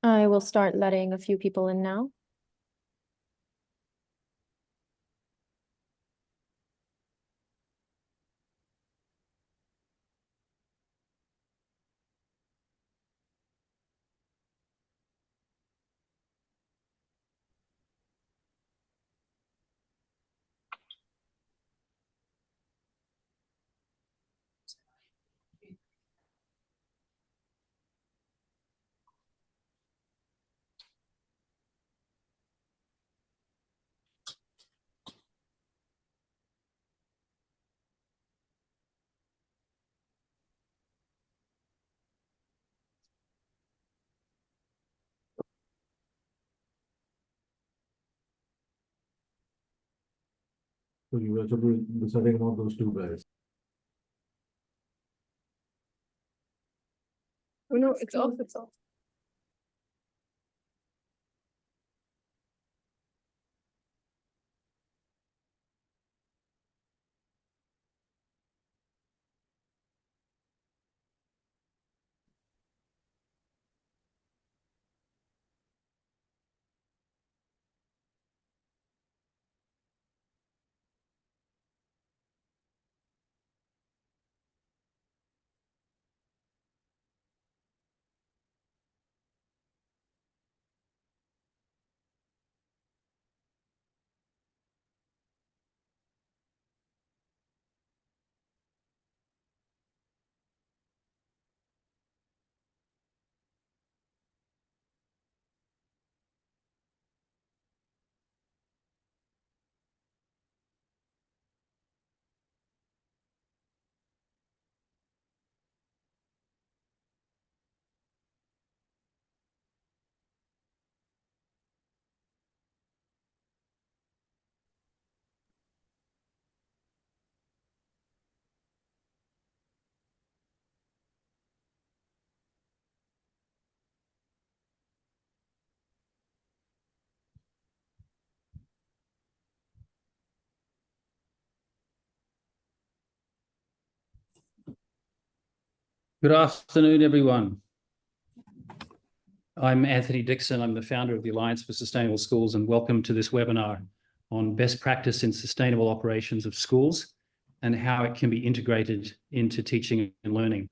I will start letting a few people in now. So you were deciding about those two guys. Oh no, it's off, it's off. Good afternoon, everyone. I'm Anthony Dixon. I'm the founder of the Alliance for Sustainable Schools, and welcome to this webinar on best practice in sustainable operations of schools and how it can be integrated into teaching and learning.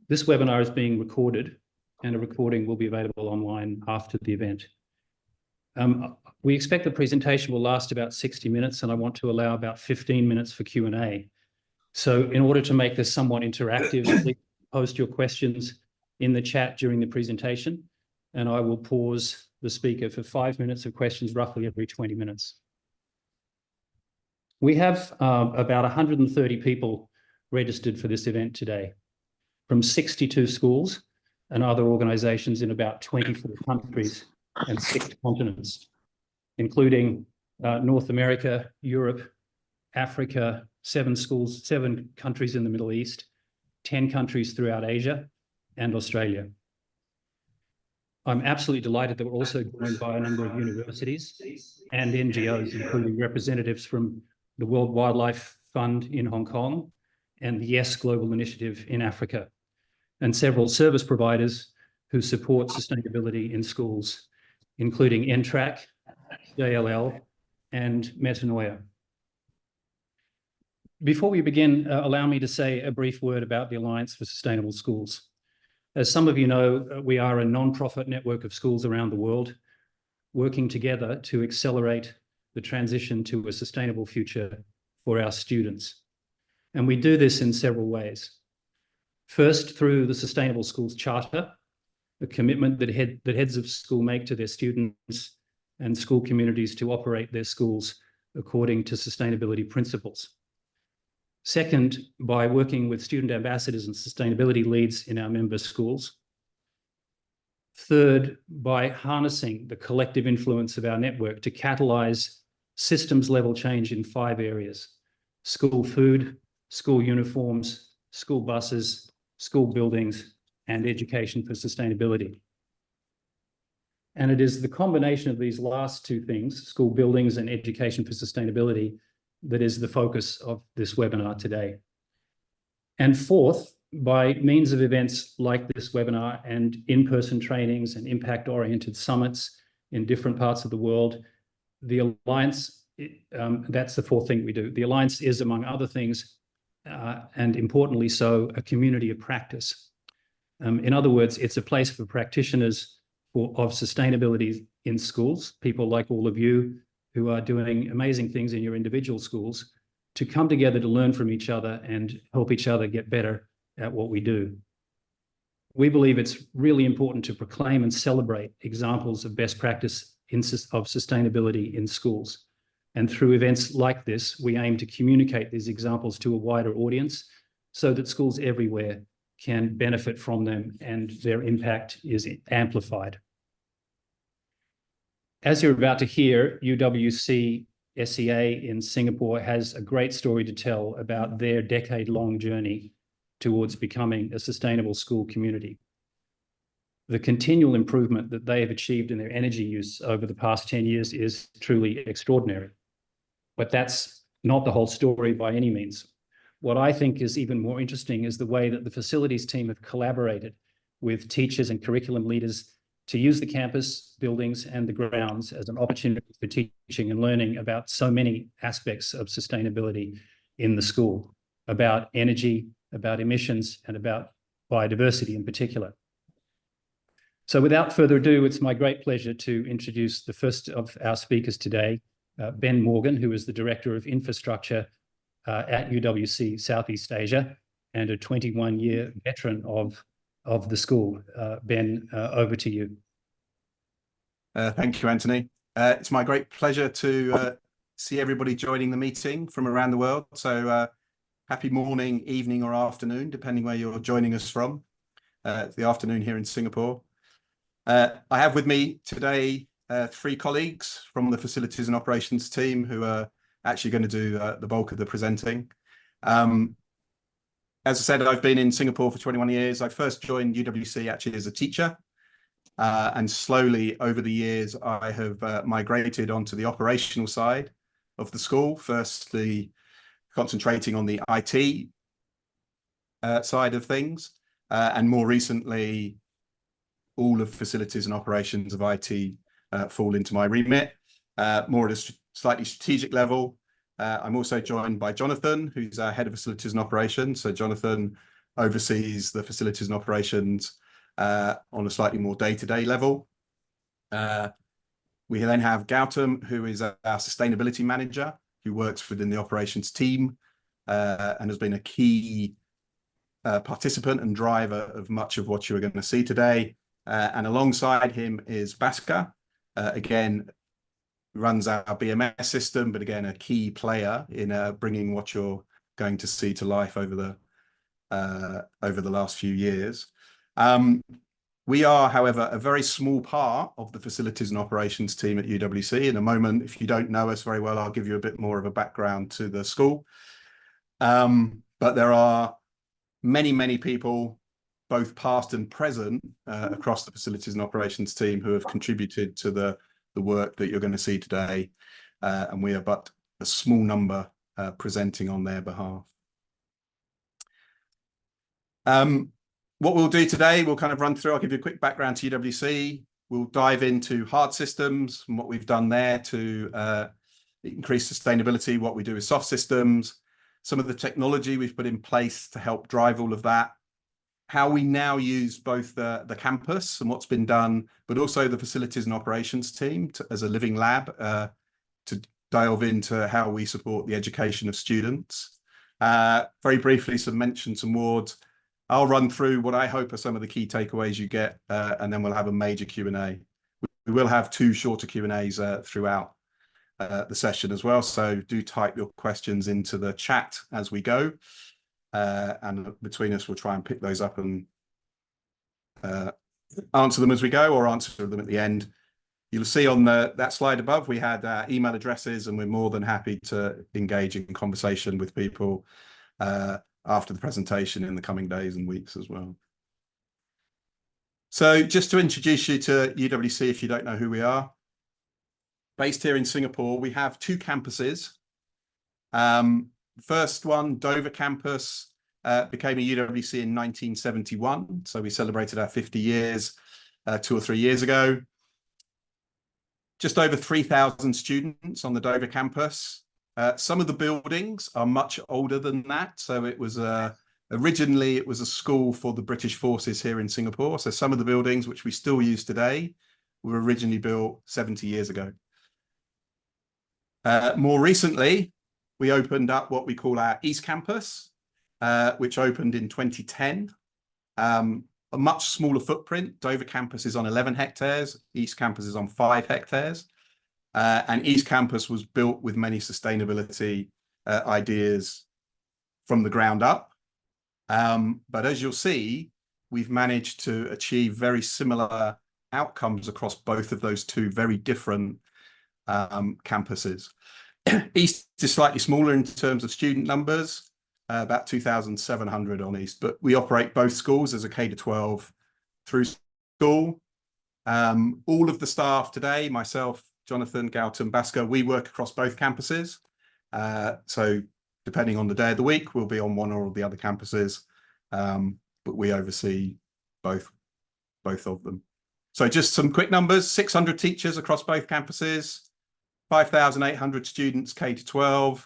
This webinar is being recorded, and a recording will be available online after the event. We expect the presentation will last about 60 minutes, and I want to allow about 15 minutes for Q&A. So in order to make this somewhat interactive, please post your questions in the chat during the presentation, and I will pause the speaker for 5 minutes of questions roughly every 20 minutes. We have about 130 people registered for this event today from 62 schools and other organisations in about 24 countries and 6 continents, including North America, Europe, Africa, 7 schools, 7 countries in the Middle East, 10 countries throughout Asia, and Australia. I'm absolutely delighted that we're also joined by a number of universities and NGOs, including representatives from the World Wildlife Fund in Hong Kong and the YES Global Initiative in Africa, and several service providers who support sustainability in schools, including NTRAC, JLL, and Metanoia. Before we begin, allow me to say a brief word about the Alliance for Sustainable Schools. As some of you know, we are a non-profit network of schools around the world, working together to accelerate the transition to a sustainable future for our students. And we do this in several ways. First, through the Sustainable Schools Charter, a commitment that heads of school make to their students and school communities to operate their schools according to sustainability principles. Second, by working with student ambassadors and sustainability leads in our member schools. Third, by harnessing the collective influence of our network to catalyse systems-level change in 5 areas: school food, school uniforms, school buses, school buildings, and education for sustainability. And it is the combination of these last 2 things, school buildings and education for sustainability, that is the focus of this webinar today. And fourth, by means of events like this webinar and in-person trainings and impact-oriented summits in different parts of the world, the Alliance, that's the fourth thing we do. The Alliance is, among other things, and importantly so, a community of practice. In other words, it's a place for practitioners of sustainability in schools, people like all of you who are doing amazing things in your individual schools, to come together to learn from each other and help each other get better at what we do. We believe it's really important to proclaim and celebrate examples of best practice of sustainability in schools. And through events like this, we aim to communicate these examples to a wider audience so that schools everywhere can benefit from them and their impact is amplified. As you're about to hear, UWCSEA in Singapore has a great story to tell about their decade-long journey towards becoming a sustainable school community. The continual improvement that they have achieved in their energy use over the past 10 years is truly extraordinary. But that's not the whole story by any means. What I think is even more interesting is the way that the facilities team have collaborated with teachers and curriculum leaders to use the campus, buildings, and the grounds as an opportunity for teaching and learning about so many aspects of sustainability in the school, about energy, about emissions, and about biodiversity in particular. So without further ado, it's my great pleasure to introduce the first of our speakers today, Ben Morgan, who is the Director of Infrastructure at UWC Southeast Asia and a 21-year veteran of the school. Ben, over to you. Thank you, Anthony. It's my great pleasure to see everybody joining the meeting from around the world. So happy morning, evening, or afternoon, depending where you're joining us from. It's the afternoon here in Singapore. I have with me today three colleagues from the Facilities and Operations team who are actually going to do the bulk of the presenting. As I said, I've been in Singapore for 21 years. I first joined UWC actually as a teacher. And slowly over the years, I have migrated onto the operational side of the school, firstly concentrating on the IT side of things, and more recently, all of facilities and operations of IT fall into my remit, more at a slightly strategic level. I'm also joined by Jonathan, who's our head of facilities and operations. So Jonathan oversees the facilities and operations on a slightly more day-to-day level. We then have Gowtham, who is our sustainability manager, who works within the operations team and has been a key participant and driver of much of what you are going to see today. And alongside him is Bhaskar, again, runs our BMS system, but again, a key player in bringing what you're going to see to life over the last few years. We are, however, a very small part of the facilities and operations team at UWC. In a moment, if you don't know us very well, I'll give you a bit more of a background to the school. But there are many, many people, both past and present, across the facilities and operations team who have contributed to the work that you're going to see today. And we are but a small number presenting on their behalf. What we'll do today, we'll kind of run through, I'll give you a quick background to UWC. We'll dive into hard systems and what we've done there to increase sustainability, what we do with soft systems, some of the technology we've put in place to help drive all of that, how we now use both the campus and what's been done, but also the facilities and operations team as a living lab to delve into how we support the education of students. Very briefly, some words. I'll run through what I hope are some of the key takeaways you get, and then we'll have a major Q&A. We will have two shorter Q&As throughout the session as well, so do type your questions into the chat as we go, and between us we'll try and pick those up and answer them as we go, or answer them at the end. You'll see on that slide above we had email addresses, and we're more than happy to engage in conversation with people after the presentation in the coming days and weeks as well. So just to introduce you to UWC, if you don't know who we are, based here in Singapore, we have two campuses. First one, Dover campus, became a UWC in 1971. So we celebrated our 50 years 2 or 3 years ago. Just over 3,000 students on the Dover campus. Some of the buildings are much older than that. So it was originally it was a school for the British forces here in Singapore. So some of the buildings which we still use today were originally built 70 years ago. More recently, we opened up what we call our East Campus, which opened in 2010. A much smaller footprint. Dover campus is on 11 hectares. East Campus is on 5 hectares. And East Campus was built with many sustainability ideas from the ground up. But as you'll see, we've managed to achieve very similar outcomes across both of those two very different campuses. East is slightly smaller in terms of student numbers, about 2,700 on East, but we operate both schools as a K-12 through school. All of the staff today, myself, Jonathan, Gowtham, Basker, we work across both campuses. So depending on the day of the week, we'll be on one or the other campuses, but we oversee both of them. So just some quick numbers: 600 teachers across both campuses, 5,800 students K-12,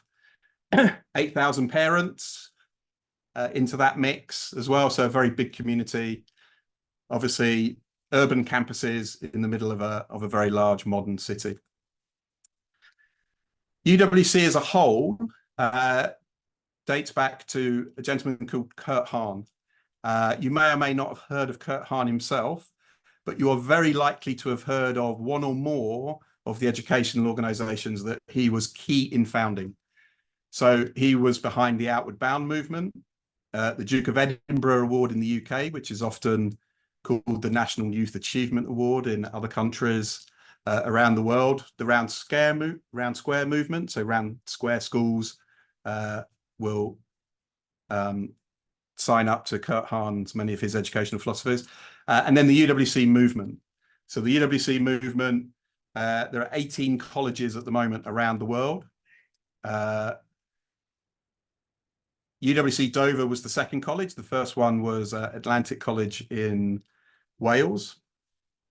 8,000 parents into that mix as well. So a very big community. Obviously, urban campuses in the middle of a very large modern city. UWC as a whole dates back to a gentleman called Kurt Hahn. You may or may not have heard of Kurt Hahn himself, but you are very likely to have heard of one or more of the educational organizations that he was key in founding. So he was behind the Outward Bound movement, the Duke of Edinburgh Award in the UK, which is often called the National Youth Achievement Award in other countries around the world, the Round Square movement. So Round Square schools will sign up to Kurt Hahn's, many of his educational philosophies. And then the UWC movement. So the UWC movement, there are 18 colleges at the moment around the world. UWC Dover was the second college. The first one was Atlantic College in Wales.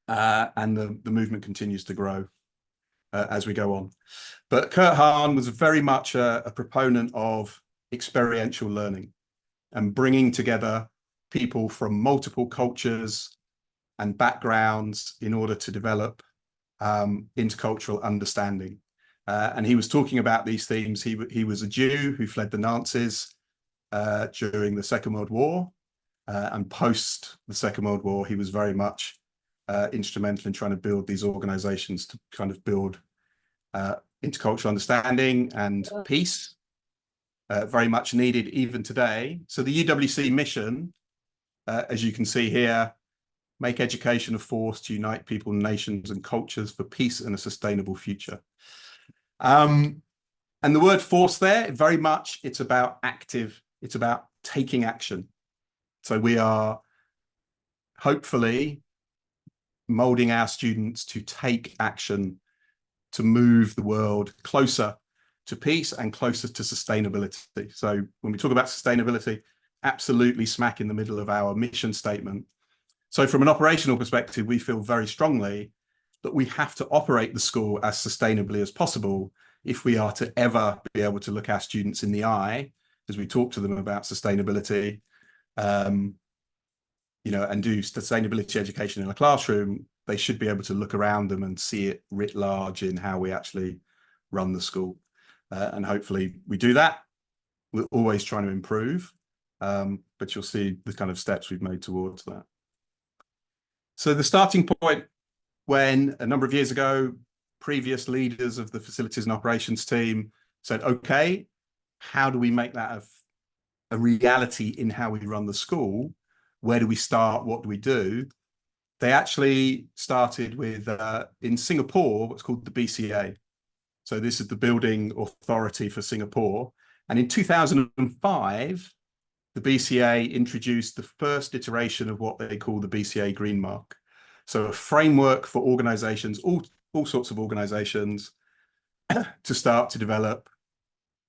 And the movement continues to grow as we go on. But Kurt Hahn was very much a proponent of experiential learning and bringing together people from multiple cultures and backgrounds in order to develop intercultural understanding. And he was talking about these themes. He was a Jew who fled the Nazis during the Second World War, and post the Second World War, he was very much instrumental in trying to build these organizations to kind of build intercultural understanding and peace, very much needed even today. So the UWC mission, as you can see here, make education a force to unite people, nations, and cultures for peace and a sustainable future. And the word force there, very much, it's about active, it's about taking action. So we are hopefully molding our students to take action, to move the world closer to peace and closer to sustainability. So when we talk about sustainability, absolutely smack in the middle of our mission statement. So from an operational perspective, we feel very strongly that we have to operate the school as sustainably as possible if we are to ever be able to look our students in the eye as we talk to them about sustainability, you know, and do sustainability education in a classroom. They should be able to look around them and see it writ large in how we actually run the school. And hopefully we do that. We're always trying to improve, but you'll see the kind of steps we've made towards that. So the starting point, when a number of years ago, previous leaders of the facilities and operations team said, okay, how do we make that a reality in how we run the school? Where do we start? What do we do? They actually started with, in Singapore, what's called the BCA. So this is the Building Authority for Singapore. And in 2005, the BCA introduced the first iteration of what they call the BCA Green Mark. So a framework for organizations, all sorts of organizations, to start to develop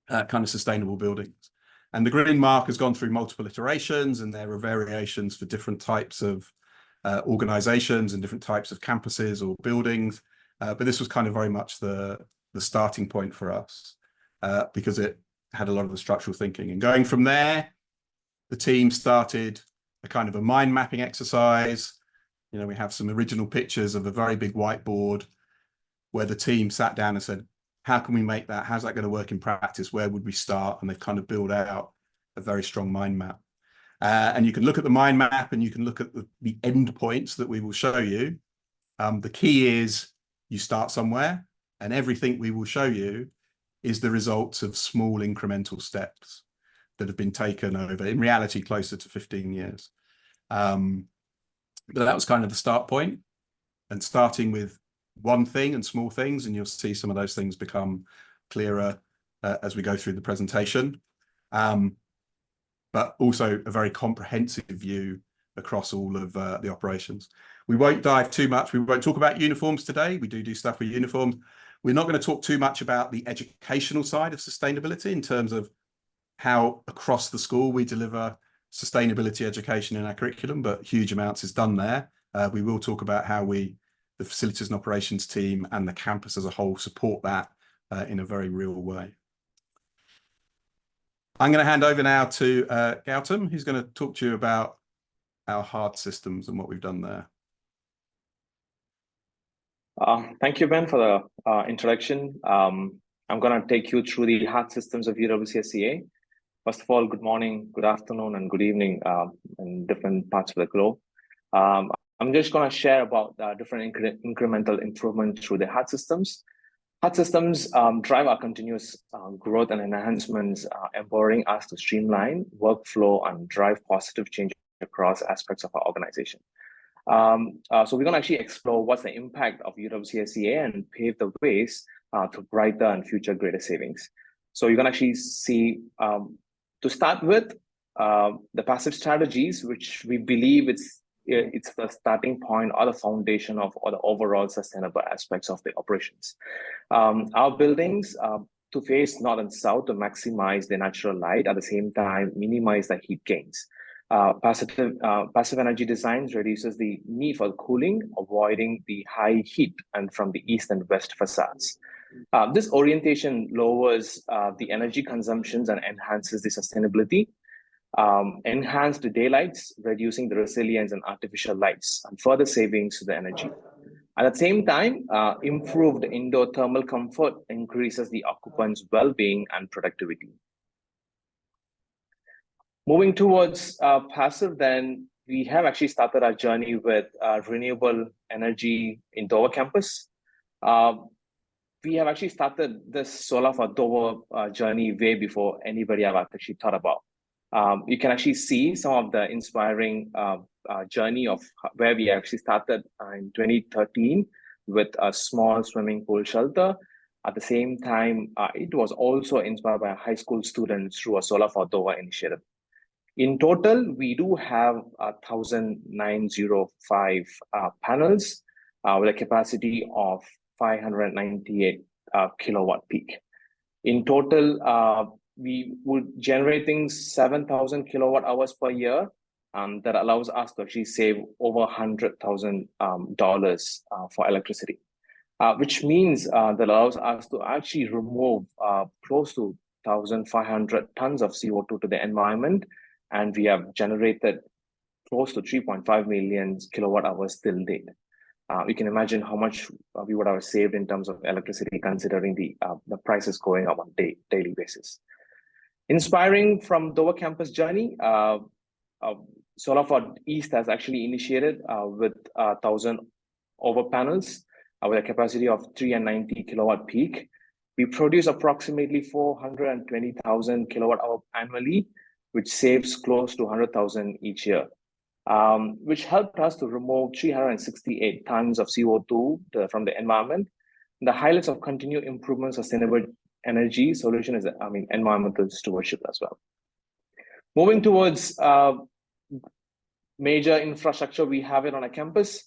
kind of sustainable buildings. And the green mark has gone through multiple iterations, and there are variations for different types of organizations and different types of campuses or buildings. But this was kind of very much the starting point for us because it had a lot of the structural thinking. And going from there, the team started a kind of a mind mapping exercise. You know, we have some original pictures of a very big whiteboard where the team sat down and said, how can we make that? How's that going to work in practice? Where would we start? And they've kind of built out a very strong mind map. And you can look at the mind map and you can look at the end points that we will show you. The key is you start somewhere, and everything we will show you is the results of small incremental steps that have been taken over, in reality, closer to 15 years. But that was kind of the start point, and starting with one thing and small things, and you'll see some of those things become clearer as we go through the presentation. But also a very comprehensive view across all of the operations. We won't dive too much. We won't talk about uniforms today. We do stuff with uniforms. We're not going to talk too much about the educational side of sustainability in terms of how across the school we deliver sustainability education in our curriculum, but huge amounts is done there. We will talk about how the facilities and operations team and the campus as a whole support that in a very real way. I'm going to hand over now to Gowtham, who's going to talk to you about our hard systems and what we've done there. Thank you, Ben, for the introduction. I'm going to take you through the hard systems of UWCSEA. First of all, good morning, good afternoon, and good evening in different parts of the globe. I'm just going to share about different incremental improvements through the hard systems. Hard systems drive our continuous growth and enhancements, empowering us to streamline workflow and drive positive change across aspects of our organization. So we're going to actually explore what's the impact of UWCSEA and pave the ways to brighter and future greater savings. So you're going to actually see, to start with, the passive strategies, which we believe it's the starting point or the foundation of all the overall sustainable aspects of the operations. Our buildings to face north and south to maximize the natural light, at the same time minimize the heat gains. Passive energy designs reduces the need for cooling, avoiding the high heat and from the east and west facades. This orientation lowers the energy consumptions and enhances the sustainability. Enhanced daylights, reducing the resilience and artificial lights, and further savings to the energy. At the same time, improved indoor thermal comfort increases the occupants' well-being and productivity. Moving towards passive, then we have actually started our journey with renewable energy in Dover campus. We have actually started this solar for Dover journey way before anybody have actually thought about. You can actually see some of the inspiring journey of where we actually started in 2013 with a small swimming pool shelter. At the same time, it was also inspired by high school students through a Solar for Dover initiative. In total, we do have 1,905 panels with a capacity of 598 kilowatt peak. In total, we would generating 7,000 kilowatt hours per year. That allows us to actually save over $100,000 for electricity, which means that allows us to actually remove close to 1,500 tons of CO2 to the environment. And we have generated close to 3.5 million kilowatt hours till date. You can imagine how much we would have saved in terms of electricity, considering the prices going up on daily basis. Inspiring from Dover campus journey, Solar for East has actually initiated with 1,000 over panels with a capacity of 390 kilowatt peak. We produce approximately 420,000 kilowatt hour annually, which saves close to 100,000 each year, which helped us to remove 368 tons of CO2 from the environment. The highlights of continued improvement sustainable energy solution is, environmental stewardship as well. Moving towards major infrastructure, we have it on a campus.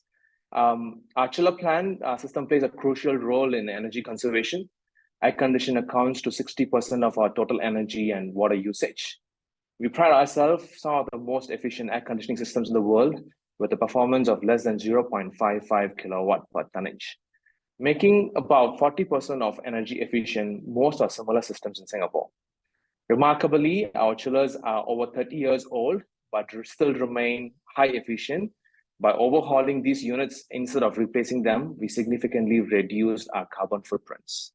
Our chiller plant system plays a crucial role in energy conservation. Air condition accounts to 60% of our total energy and water usage. We pride ourselves some of the most efficient air conditioning systems in the world with a performance of less than 0.55 kilowatt per tonnage, making about 40% of energy efficient most or similar systems in Singapore. Remarkably, our chillers are over 30 years old, but still remain high efficient. By overhauling these units instead of replacing them, we significantly reduced our carbon footprints.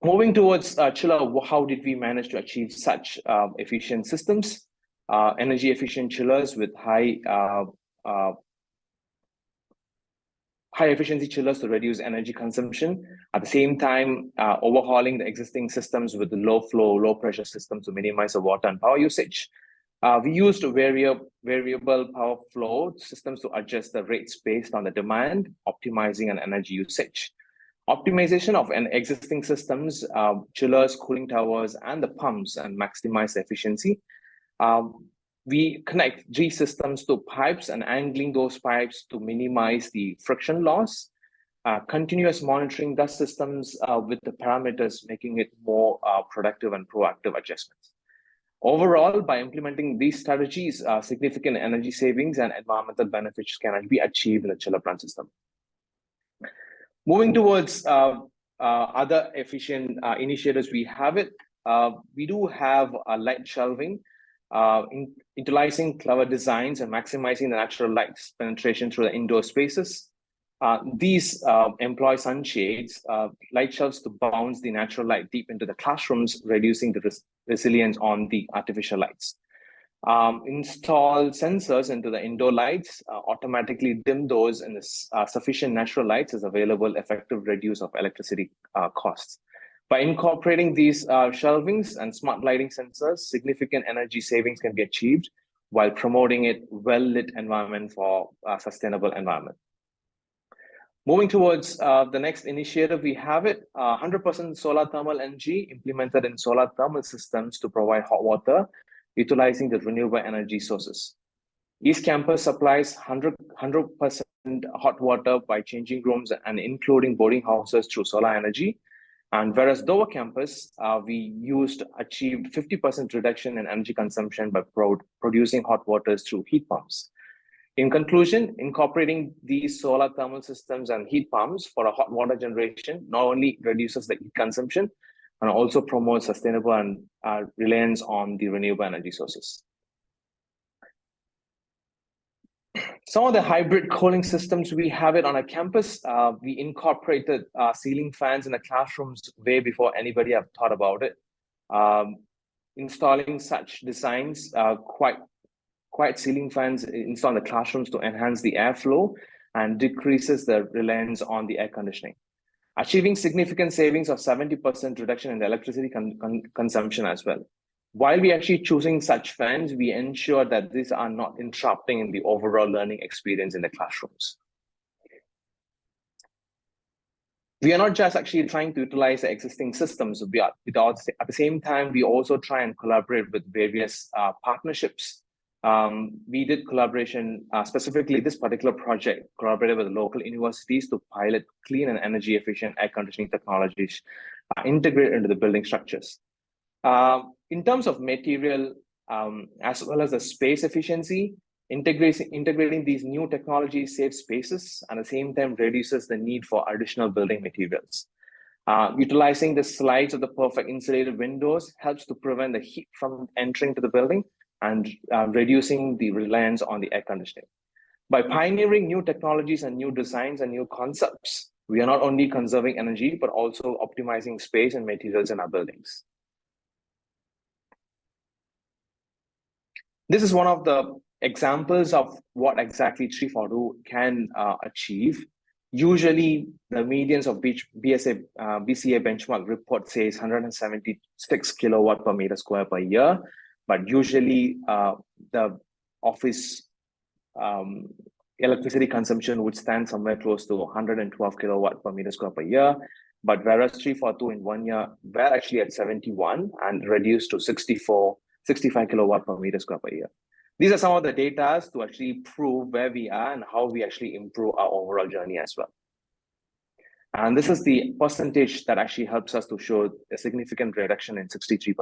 Moving towards chiller, how did we manage to achieve such efficient systems? Energy efficient chillers with high efficiency chillers to reduce energy consumption. At the same time, overhauling the existing systems with the low flow, low pressure systems to minimize the water and power usage. We used variable power flow systems to adjust the rates based on the demand, optimizing an energy usage. Optimization of an existing systems, chillers, cooling towers, and the pumps, and maximize the efficiency. We connect G systems to pipes and angling those pipes to minimize the friction loss. Continuous monitoring the systems with the parameters, making it more productive and proactive adjustments. Overall, by implementing these strategies, significant energy savings and environmental benefits can be achieved in the chiller plant system. Moving towards other efficient initiatives, we do have a light shelving, utilizing clever designs and maximizing the natural light penetration through the indoor spaces. These employ sunshades, light shelves to bounce the natural light deep into the classrooms, reducing the resilience on the artificial lights. Install sensors into the indoor lights, automatically dim those, and sufficient natural lights is available, effective reduce of electricity costs. By incorporating these shelvings and smart lighting sensors, significant energy savings can be achieved while promoting a well-lit environment for a sustainable environment. Moving towards the next initiative, we have 100% solar thermal energy implemented in solar thermal systems to provide hot water, utilizing the renewable energy sources. East Campus supplies 100% hot water by changing rooms and including boarding houses through solar energy. And whereas Dover Campus, we achieved 50% reduction in energy consumption by producing hot waters through heat pumps. In conclusion, incorporating these solar thermal systems and heat pumps for a hot water generation not only reduces the heat consumption, and also promotes sustainable and reliance on the renewable energy sources. Some of the hybrid cooling systems, we have it on a campus. We incorporated ceiling fans in the classrooms way before anybody have thought about it. Installing such designs, quiet ceiling fans installed in the classrooms to enhance the airflow and decreases the reliance on the air conditioning. Achieving significant savings of 70% reduction in the electricity consumption as well. While we actually choosing such fans, we ensure that these are not interrupting in the overall learning experience in the classrooms. We are not just actually trying to utilize the existing systems, at the same time, we also try and collaborate with various partnerships. We did collaboration, specifically this particular project, collaborated with local universities to pilot clean and energy efficient air conditioning technologies integrated into the building structures. In terms of material, as well as the space efficiency, integrating these new technologies saves spaces and at the same time reduces the need for additional building materials. Utilizing the slides of the perfect insulated windows helps to prevent the heat from entering to the building and reducing the reliance on the air conditioning. By pioneering new technologies and new designs and new concepts, we are not only conserving energy, but also optimizing space and materials in our buildings. This is one of the examples of what exactly 342 can achieve. Usually, the medians of BCA benchmark report says 176 kilowatt per meter square per year, but usually the office electricity consumption would stand somewhere close to 112 kilowatt per meter square per year. But whereas 342 in 1 year, we're actually at 71 and reduced to 65 kilowatt per meter square per year. These are some of the data to actually prove where we are and how we actually improve our overall journey as well. And this is the percentage that actually helps us to show a significant reduction in 63%.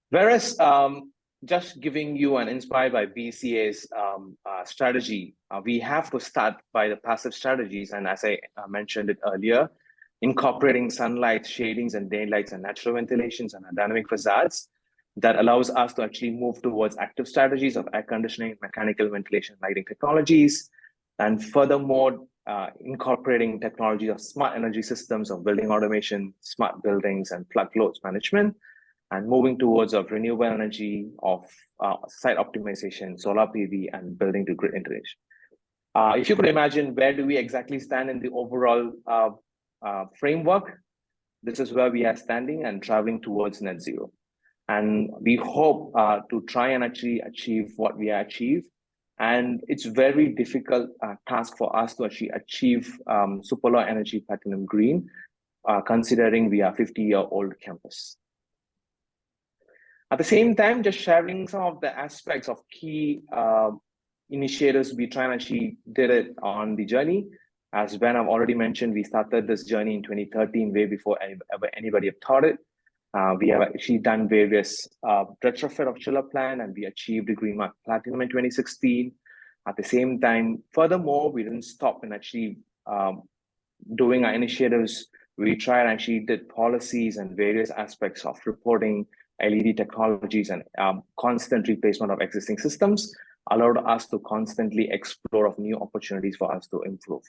Whereas just giving you an inspired by BCA's strategy, we have to start by the passive strategies. And as I mentioned it earlier, incorporating sunlight, shadings, and daylights, and natural ventilations, and dynamic facades that allows us to actually move towards active strategies of air conditioning, mechanical ventilation, lighting technologies, and furthermore, incorporating technology of smart energy systems of building automation, smart buildings, and plug loads management, and moving towards of renewable energy, of site optimization, solar PV, and building to grid integration. If you could imagine, where do we exactly stand in the overall framework? This is where we are standing and traveling towards net zero. And we hope to try and actually achieve what we achieve. And it's very difficult task for us to actually achieve super low energy platinum green, considering we are 50-year-old campus. At the same time, just sharing some of the aspects of key initiatives we try and actually did it on the journey. As Ben have already mentioned, we started this journey in 2013, way before anybody have thought it. We have actually done various retrofit of chiller plant, and we achieved the Green Mark Platinum in 2016. At the same time, furthermore, we didn't stop in actually doing our initiatives. We tried and actually did policies and various aspects of reporting, LED technologies, and constant replacement of existing systems allowed us to constantly explore of new opportunities for us to improve.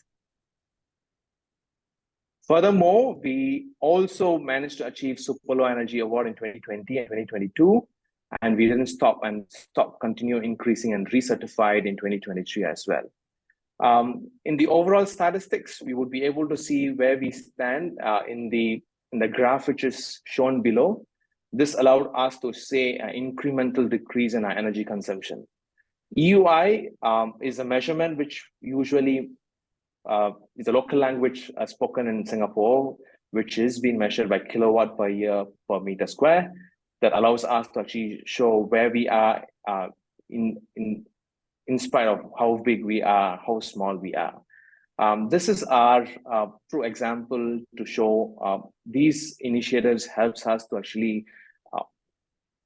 Furthermore, we also managed to achieve Super Low Energy Award in 2020 and 2022, and we didn't stop continue increasing and recertified in 2023 as well. In the overall statistics, we would be able to see where we stand in the graph which is shown below. This allowed us to say an incremental decrease in our energy consumption. EUI is a measurement which usually is a local language spoken in Singapore, which is being measured by kilowatt per year per meter square. That allows us to actually show where we are in spite of how big we are, how small we are. This is our true example to show these initiatives helps us to actually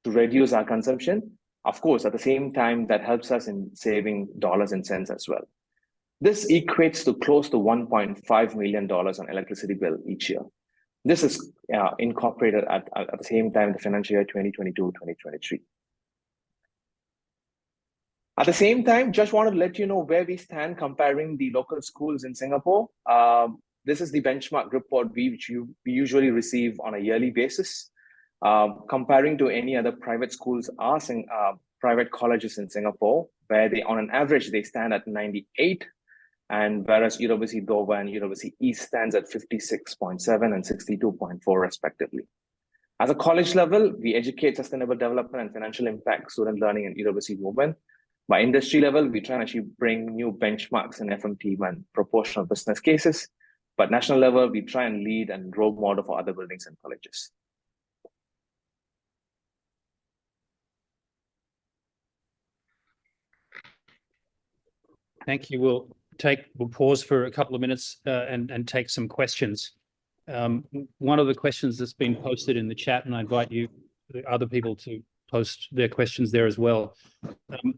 to reduce our consumption. Of course, at the same time, that helps us in saving dollars and cents as well. This equates to close to $1.5 million on electricity bill each year. This is incorporated at the same time the financial year 2022-2023. At the same time, just want to let you know where we stand comparing the local schools in Singapore. This is the benchmark report which we usually receive on a yearly basis. Comparing to any other private schools or private colleges in Singapore, where they, on an average, they stand at 98, and whereas UWC Dover and UWC East stands at 56.7 and 62.4 respectively. As a college level, we educate sustainable development and financial impact, student learning, and UWC movement. By industry level, we try and actually bring new benchmarks in FMT and proportional business cases. But national level, we try and lead and role model for other buildings and colleges. Thank you. We'll pause for a couple of minutes and take some questions. One of the questions that's been posted in the chat, and I invite you, the other people, to post their questions there as well.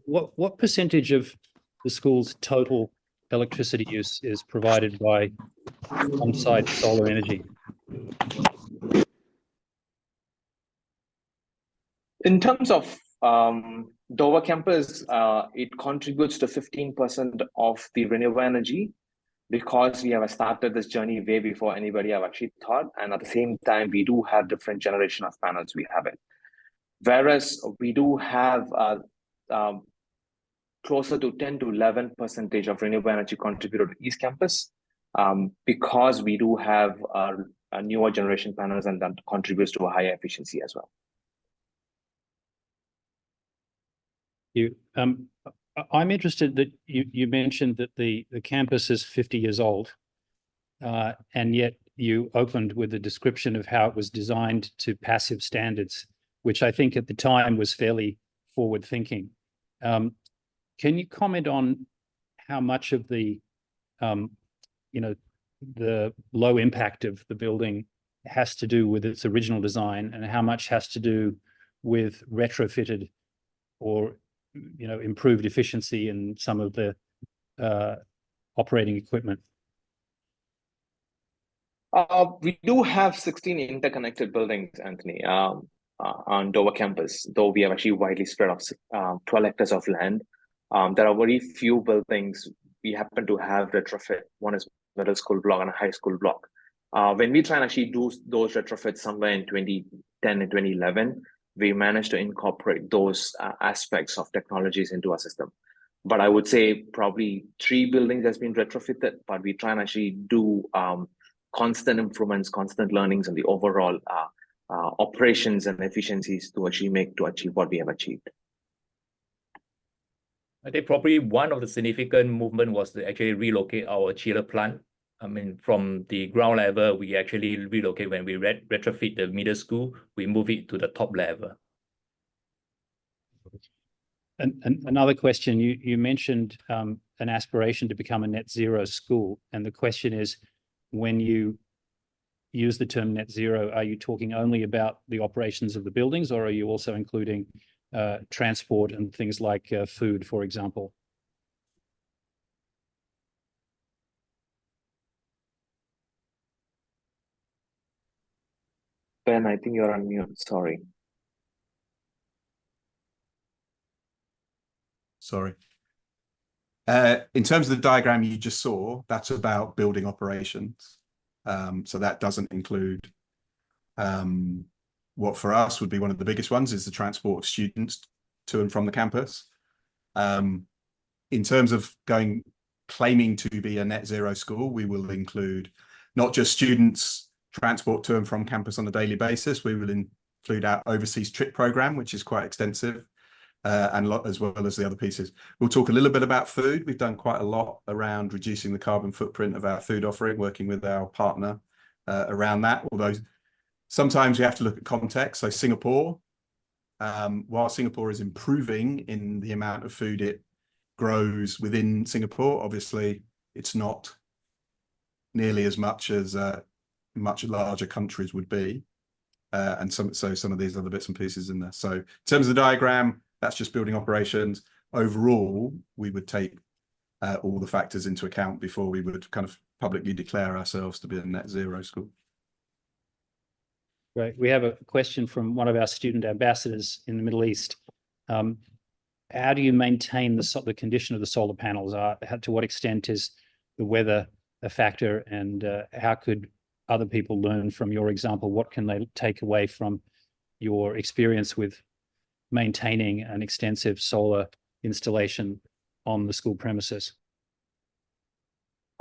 What percentage of the school's total electricity use is provided by on-site solar energy? In terms of Dover campus, it contributes to 15% of the renewable energy, because we have started this journey way before anybody have actually thought. And at the same time, we do have different generation of panels we have it. Whereas we do have closer to 10 to 11% of renewable energy contributed to East Campus, because we do have a newer generation panels, and that contributes to a higher efficiency as well. I'm interested that you mentioned that the campus is 50 years old, and yet you opened with a description of how it was designed to passive standards, which I think at the time was fairly forward thinking. Can you comment on how much of the, the low impact of the building has to do with its original design, and how much has to do with retrofitted or, improved efficiency in some of the operating equipment? We do have 16 interconnected buildings, Anthony, on Dover campus, though we have actually widely spread out 12 hectares of land. There are very few buildings we happen to have retrofit. One is middle school block and a high school block. When we try and actually do those retrofits somewhere in 2010 and 2011, we managed to incorporate those aspects of technologies into our system. But I would say probably 3 buildings has been retrofitted, but we try and actually do constant improvements, constant learnings on the overall operations and efficiencies to achieve what we have achieved. I think probably one of the significant movement was to actually relocate our chiller plant. I mean, from the ground level, we actually relocate when we retrofit the middle school, we move it to the top level. And another question, you mentioned an aspiration to become a net zero school. And the question is, when you use the term net zero, are you talking only about the operations of the buildings, or are you also including transport and things like food, for example? Ben, I think you're on mute, sorry. Sorry. In terms of the diagram you just saw, that's about building operations. So that doesn't include what for us would be one of the biggest ones is the transport of students to and from the campus. In terms of claiming to be a net zero school, we will include not just students transport to and from campus on a daily basis. We will include our overseas trip program, which is quite extensive, and as well as the other pieces. We'll talk a little bit about food. We've done quite a lot around reducing the carbon footprint of our food offering, working with our partner around that. Although sometimes you have to look at context. So Singapore, while Singapore is improving in the amount of food it grows within Singapore, obviously it's not nearly as much as much larger countries would be. And some of these other bits and pieces in there. So in terms of the diagram, that's just building operations. Overall, we would take all the factors into account before we would kind of publicly declare ourselves to be a net zero school. Right. We have a question from one of our student ambassadors in the Middle East. How do you maintain the condition of the solar panels? To what extent is the weather a factor, and how could other people learn from your example? What can they take away from your experience with maintaining an extensive solar installation on the school premises?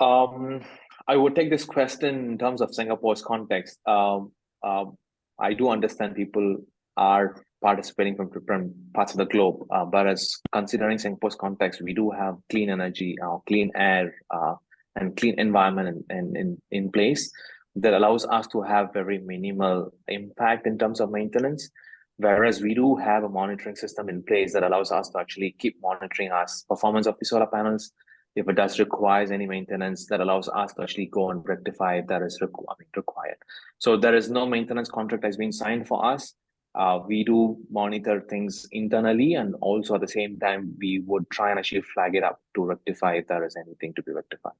I would take this question in terms of Singapore's context. I do understand people are participating from different parts of the globe, but as considering Singapore's context, we do have clean energy, clean air, and clean environment in place that allows us to have very minimal impact in terms of maintenance. Whereas we do have a monitoring system in place that allows us to actually keep monitoring our performance of the solar panels. If it does require any maintenance, that allows us to actually go and rectify if that is required. So there is no maintenance contract that's been signed for us. We do monitor things internally, and also at the same time, we would try and actually flag it up to rectify if there is anything to be rectified.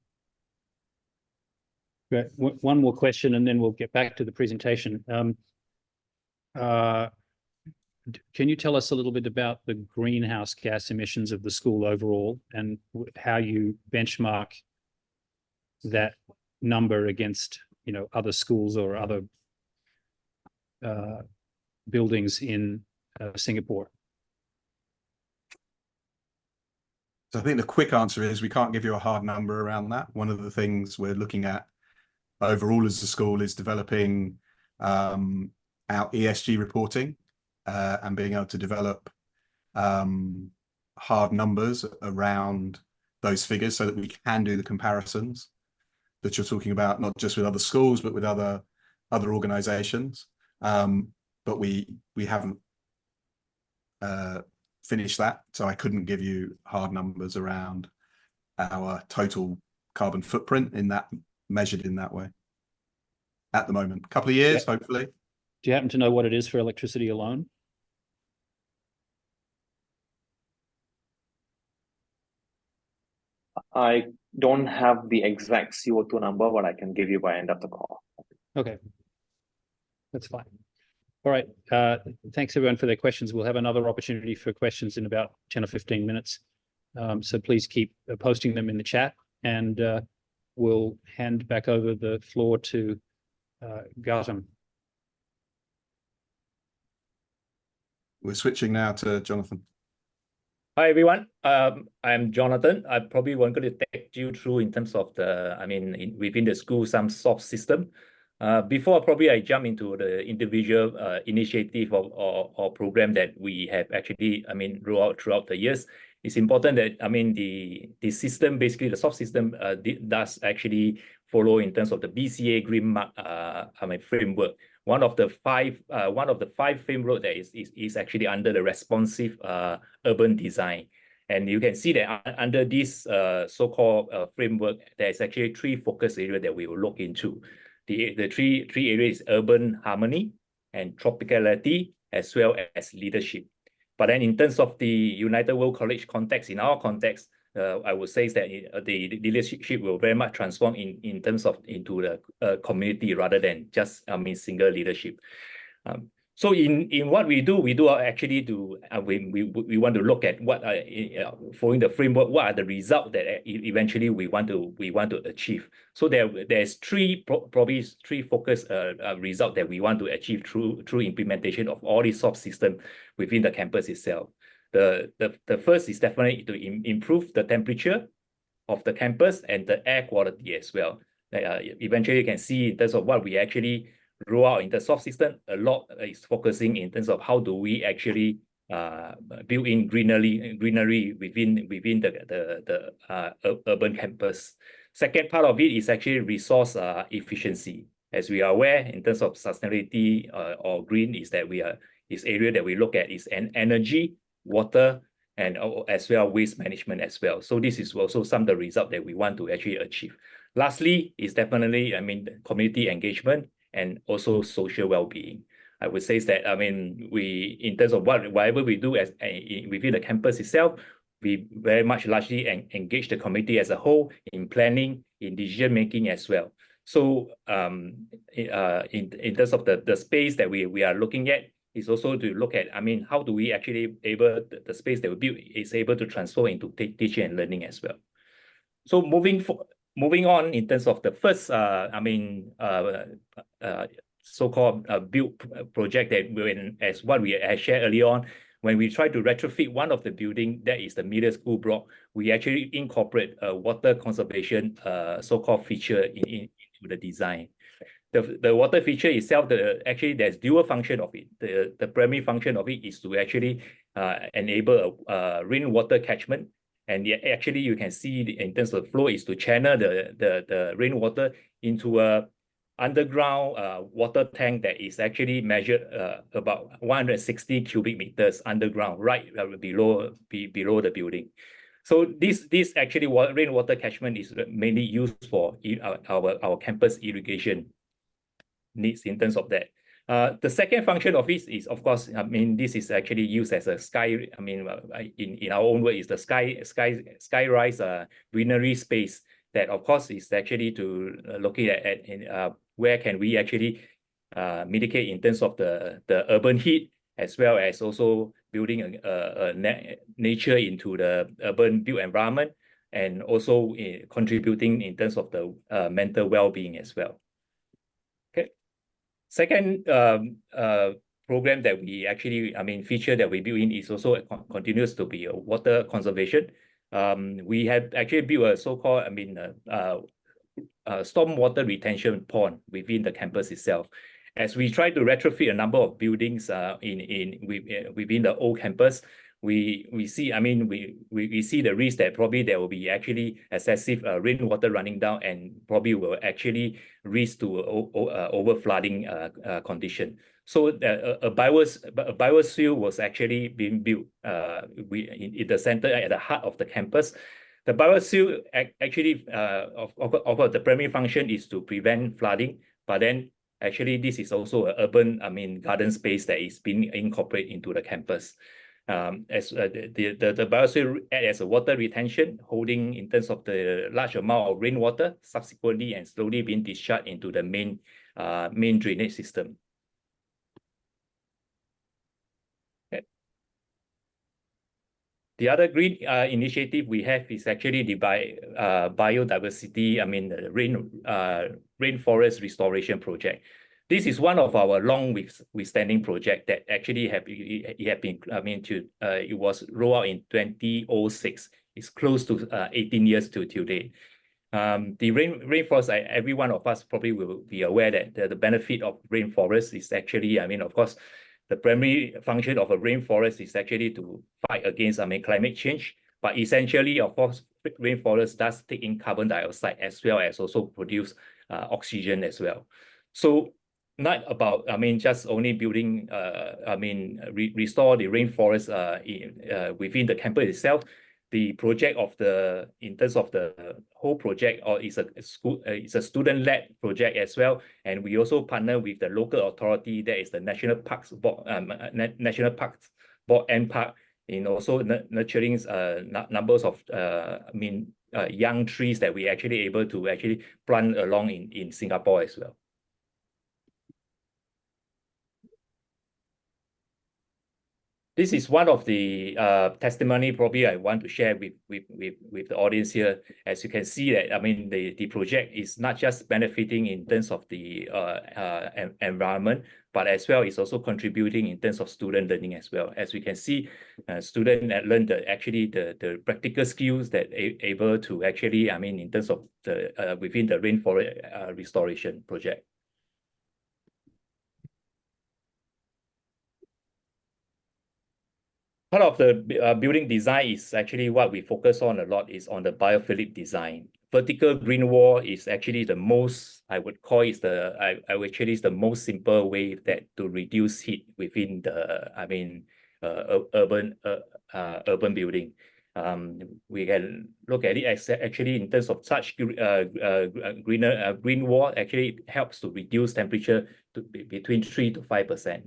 Great. One more question, and then we'll get back to the presentation. Can you tell us a little bit about the greenhouse gas emissions of the school overall, and how you benchmark that number against, other schools or other buildings in Singapore? So I think the quick answer is we can't give you a hard number around that. One of the things we're looking at overall as a school is developing our ESG reporting and being able to develop hard numbers around those figures so that we can do the comparisons that you're talking about, not just with other schools, but with other organizations. But we haven't finished that, so I couldn't give you hard numbers around our total carbon footprint measured in that way at the moment. A couple of years, hopefully. Do you happen to know what it is for electricity alone? I don't have the exact CO2 number, but I can give you by end of the call. Okay. That's fine. All right. Thanks everyone for their questions. We'll have another opportunity for questions in about 10 or 15 minutes. So please keep posting them in the chat, and we'll hand back over the floor to Gowtham. We're switching now to Jonathan. Hi everyone. I'm Jonathan. I probably want to take you through in terms of within the school some soft system. Before probably I jump into the individual initiative or program that we have actually rolled out throughout the years. It's important that the system, basically the soft system, does actually follow in terms of the BCA Green Mark framework. One of the five framework that is actually under the responsive urban design. And you can see that under this so-called framework, there's actually 3 focus areas that we will look into. The three areas is urban harmony and tropicality, as well as leadership. But then in terms of the United World College context, in our context, I would say that the leadership will very much transform in terms of into the community rather than just single leadership. So in what we do actually we want to look at what following the framework, what are the results that eventually we want to achieve. So there's probably three focus results that we want to achieve through implementation of all these soft systems within the campus itself. The first is definitely to improve the temperature of the campus and the air quality as well. Eventually you can see in terms of what we actually roll out in the soft system, a lot is focusing in terms of how do we actually build in greenery within the urban campus. Second part of it is actually resource efficiency. As we are aware, in terms of sustainability or green, is that this area that we look at is energy, water, and as well waste management as well. So this is also some of the results that we want to actually achieve. Lastly, is definitely community engagement and also social well-being. I would say that we, in terms of whatever we do as within the campus itself, we very much largely engage the community as a whole in planning, in decision making as well. So in terms of the space that we are looking at, is also to look at how do we actually the space that we build is able to transform into teaching and learning as well. So moving on in terms of the first so-called build project that as what we shared earlier on, when we try to retrofit one of the building, that is the middle school block, we actually incorporate a water conservation so-called feature into the design. The water feature itself, actually there's dual function of it. The primary function of it is to actually enable a rainwater catchment. And actually you can see in terms of flow is to channel the rainwater into a underground water tank that is actually measured about 160 cubic meters underground, right below the building. So this actually rainwater catchment is mainly used for our campus irrigation needs in terms of that. The second function of it is, of course, this is actually used as a sky, in our own word, is the sky rise greenery space that, of course, is actually to looking at where can we actually mitigate in terms of the urban heat, as well as also building a nature into the urban built environment, and also contributing in terms of the mental well-being as well. Okay. Second program that we actually, feature that we build in is also continues to be a water conservation. We have actually built a so-called, stormwater retention pond within the campus itself. As we try to retrofit a number of buildings within the old campus, we see, we see the risk that probably there will be actually excessive rainwater running down, and probably will actually risk to over flooding condition. So a biosphere was actually being built in the center, at the heart of the campus. The biosphere actually of the primary function is to prevent flooding, but then actually this is also an urban garden space that is being incorporated into the campus. As the biosphere act as a water retention, holding in terms of the large amount of rainwater, subsequently and slowly being discharged into the main drainage system. Okay. The other green initiative we have is actually the biodiversity, the rainforest restoration project. This is one of our long withstanding project that actually it was rolled out in 2006. It's close to 18 years to date. The rainforest, every one of us probably will be aware that the benefit of rainforest is actually, of course, the primary function of a rainforest is actually to fight against, climate change. But essentially, of course, rainforest does take in carbon dioxide as well as also produce oxygen as well. So not about, just only building, restore the rainforest within the campus itself. The project in terms of the whole project, or is a student-led project as well, and we also partner with the local authority, that is the National Parks Board, NPark, in also nurturing numbers of young trees that we actually able to actually plant along in Singapore as well. This is one of the testimony probably I want to share with the audience here. As you can see that, the project is not just benefiting in terms of the environment, but as well is also contributing in terms of student learning as well. As we can see, students learn the practical skills that able to actually, in terms of the within the rainforest restoration project. Part of the building design is actually what we focus on a lot is on the biophilic design. Vertical green wall is actually the most, I would call is the most simple way to reduce heat within the urban building. We can look at it actually in terms of such green wall actually helps to reduce temperature to between 3 to 5%.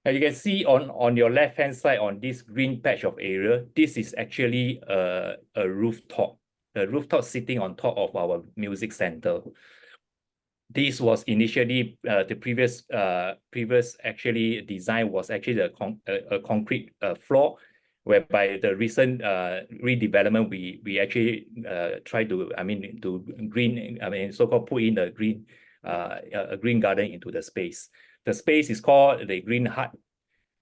As you can see on your left-hand side on this green patch of area, this is actually a rooftop. A rooftop sitting on top of our music center. This was initially the previous actually design was actually a concrete floor, whereby the recent redevelopment we actually try to so-called put in a green garden into the space. The space is called the Green Hut,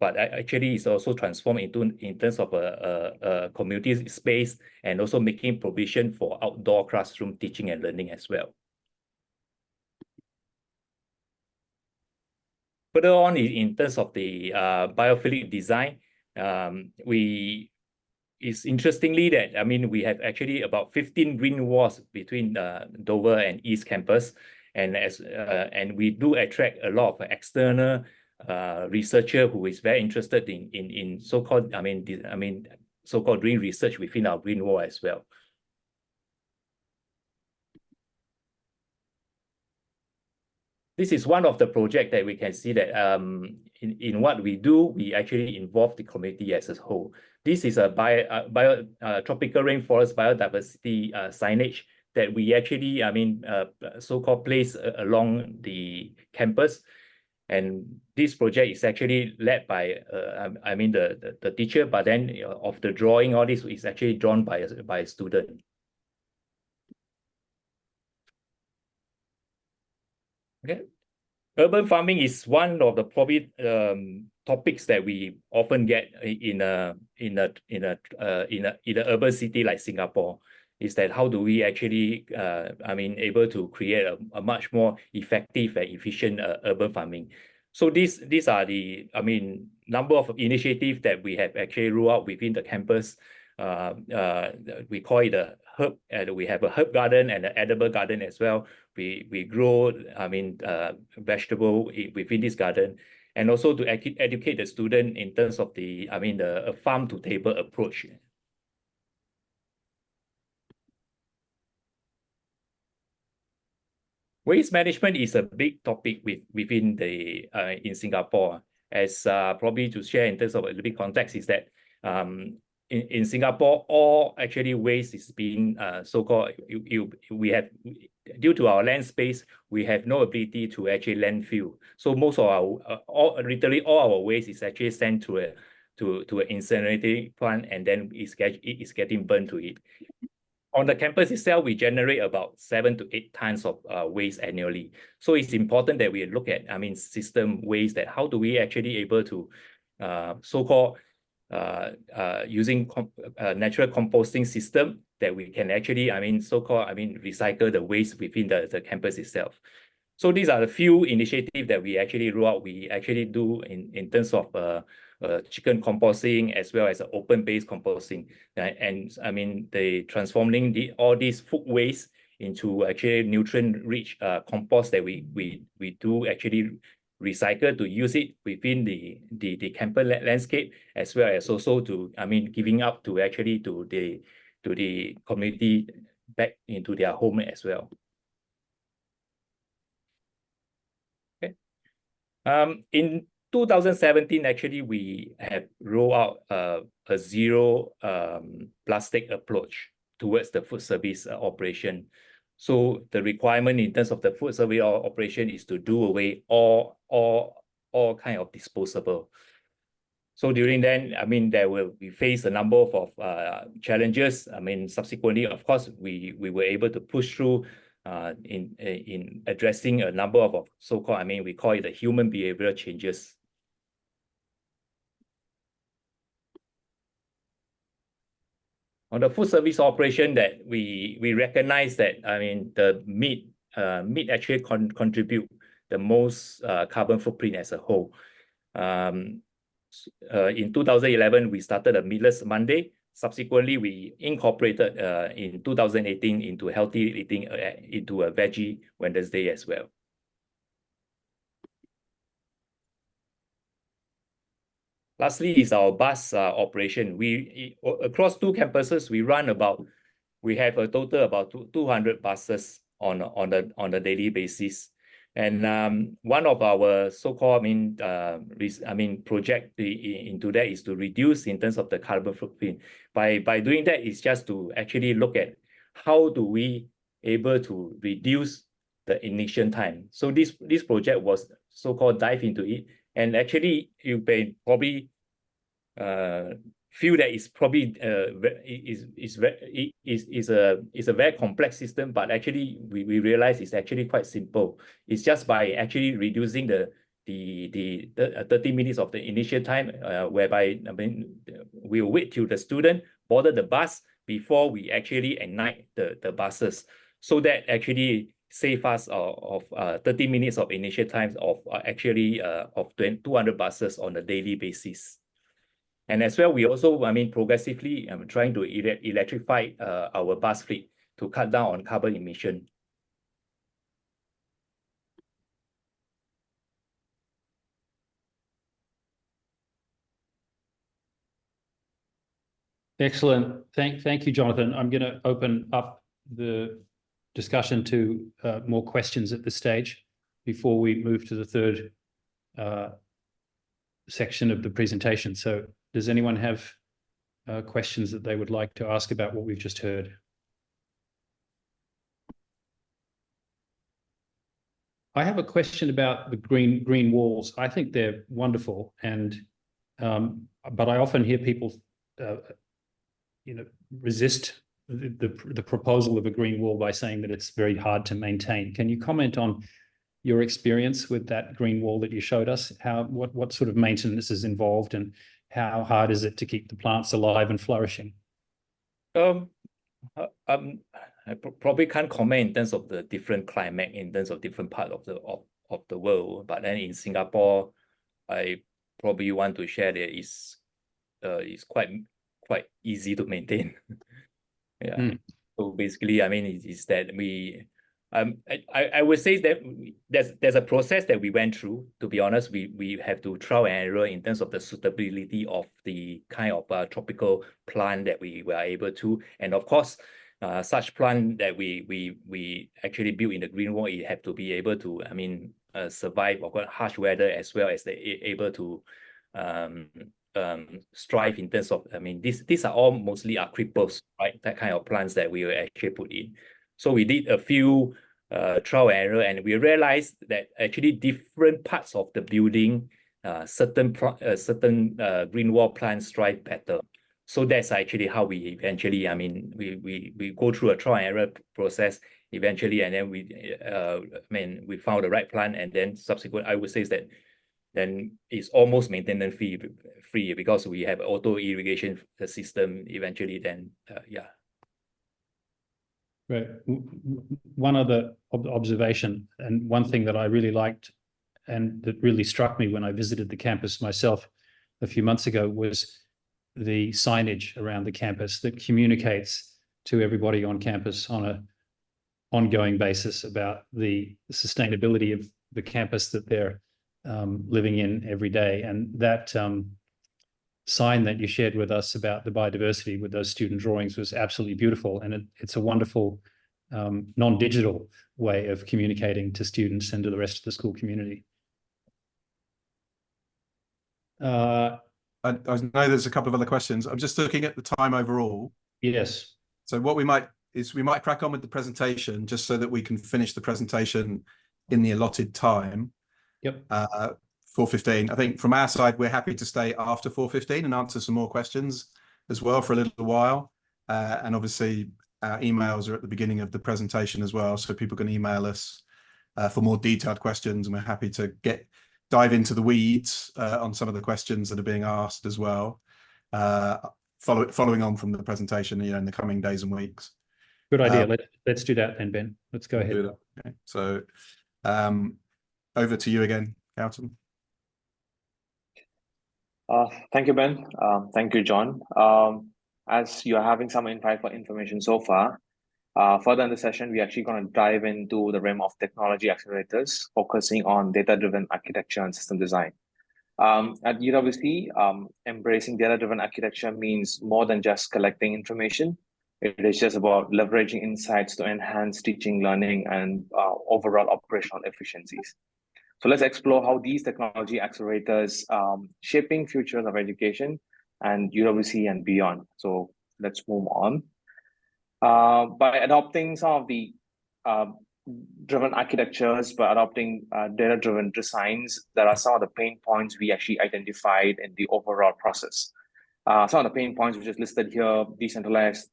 but actually it's also transformed in terms of a community space and also making provision for outdoor classroom teaching and learning as well. Further on, in terms of the biophilic design, it's interestingly that we have actually about 15 green walls between Dover and East Campus. And we do attract a lot of external researcher who is very interested in so-called so-called green research within our green wall as well. This is one of the projects that we can see that in what we do, we actually involve the community as a whole. This is a tropical rainforest biodiversity signage that we actually, so-called place along the campus. And this project is actually led by, the teacher, but then of the drawing, all this is actually drawn by a student. Okay. Urban farming is one of the probably topics that we often get in a urban city like Singapore. Is that how do we actually, able to create a much more effective and efficient urban farming? So these are the, number of initiatives that we have actually rolled out within the campus. We call it a herb, and we have a herb garden and an edible garden as well. We grow, vegetable within this garden, and also to educate the student in terms of the, a farm to table approach. Waste management is a big topic within the in Singapore, as probably to share in terms of a little bit context is that in Singapore, all actually waste is being so-called, we have, due to our land space, we have no ability to actually landfill. So most of our, literally all our waste is actually sent to an incinerating plant, and then it's getting burned to it. On the campus itself, we generate about 7 to 8 tons of waste annually. So it's important that we look at, system waste, that how do we actually able to so-called using natural composting system that we can actually, recycle the waste within the campus itself. So these are the few initiatives that we actually roll out. We actually do in terms of chicken composting as well as open-based composting, and the transforming all these food waste into actually nutrient-rich compost that we do actually recycle to use it within the campus landscape, as well as also to giving up to actually to the community back into their home as well. Okay. In 2017, actually, we have rolled out a zero plastic approach towards the food service operation. So the requirement in terms of the food service operation is to do away all kind of disposable. So during then, we faced a number of challenges. Subsequently, of course, we were able to push through in addressing a number of so-called, we call it the human behavioral changes. On the food service operation, that we recognize that the meat actually contribute the most carbon footprint as a whole. In 2011, we started a Meatless Monday. Subsequently, we incorporated in 2018 into healthy eating into a Veggie Wednesday as well. Lastly is our bus operation. We across 2 campuses, we have a total about 200 buses on a daily basis. And one of our so-called project into that is to reduce in terms of the carbon footprint. By doing that, is just to actually look at how do we able to reduce the ignition time. So this project was so-called dive into it, and actually you may probably feel that it's probably is a very complex system, but actually we realize it's actually quite simple. It's just by actually reducing the 30 minutes of the initial time, whereby we'll wait till the student boarded the bus before we actually ignite the buses, so that actually save us of 30 minutes of initial times of actually of 200 buses on a daily basis. And as well, we also, progressively trying to electrify our bus fleet to cut down on carbon emission. Excellent. Thank you, Jonathan. I'm going to open up the discussion to more questions at this stage before we move to the third section of the presentation. So does anyone have questions that they would like to ask about what we've just heard? I have a question about the green walls. I think they're wonderful, and but I often hear people resist the proposal of a green wall by saying that it's very hard to maintain. Can you comment on your experience with that green wall that you showed us? What sort of maintenance is involved, and how hard is it to keep the plants alive and flourishing? I probably can't comment in terms of the different climate in terms of different part of the world, but then in Singapore, I probably want to share that it's quite easy to maintain. Yeah. So basically, is that we I would say that there's a process that we went through. To be honest, we have to trial and error in terms of the suitability of the kind of tropical plant that we were able to, and of course, such plant that we actually built in the green wall, it have to be able to survive or harsh weather, as well as they're able to strive in terms of, I mean, these are all mostly are cripples, right? That kind of plants that we will actually put in. So we did a few trial and error, and we realized that actually different parts of the building, certain green wall plants thrive better. So that's actually how we eventually, I mean, we go through a trial and error process eventually, and then we found the right plant, and then subsequent, I would say, is that then it's almost maintenance free because we have auto irrigation system eventually. Then yeah. Right. One other observation, and one thing that I really liked and that really struck me when I visited the campus myself a few months ago, was the signage around the campus that communicates to everybody on campus on an ongoing basis about the sustainability of the campus that they're living in every day. And that sign that you shared with us about the biodiversity with those student drawings was absolutely beautiful. And it's a wonderful non-digital way of communicating to students and to the rest of the school community. I know there's a couple of other questions. I'm just looking at the time overall. Yes. So what we might crack on with the presentation just so that we can finish the presentation in the allotted time. Yep. 4:15. I think from our side, we're happy to stay after 4:15 and answer some more questions as well for a little while. And obviously our emails are at the beginning of the presentation as well, so people can email us for more detailed questions, and we're happy to dive into the weeds on some of the questions that are being asked as well, following on from the presentation, in the coming days and weeks. Good idea. Let's do that then, Ben. Let's go ahead. Okay. So over to you again, Gowtham. Thank you, Ben. Thank you, John. As you're having some information so far, further in the session, we're actually going to dive into the realm of technology accelerators, focusing on data-driven architecture and system design. At UWC, embracing data-driven architecture means more than just collecting information. It is just about leveraging insights to enhance teaching, learning, and overall operational efficiencies. So let's explore how these technology accelerators shaping futures of education and UWC and beyond. So let's move on. By adopting some of the driven architectures, by adopting data-driven designs, there are some of the pain points we actually identified in the overall process. Some of the pain points which is listed here: decentralized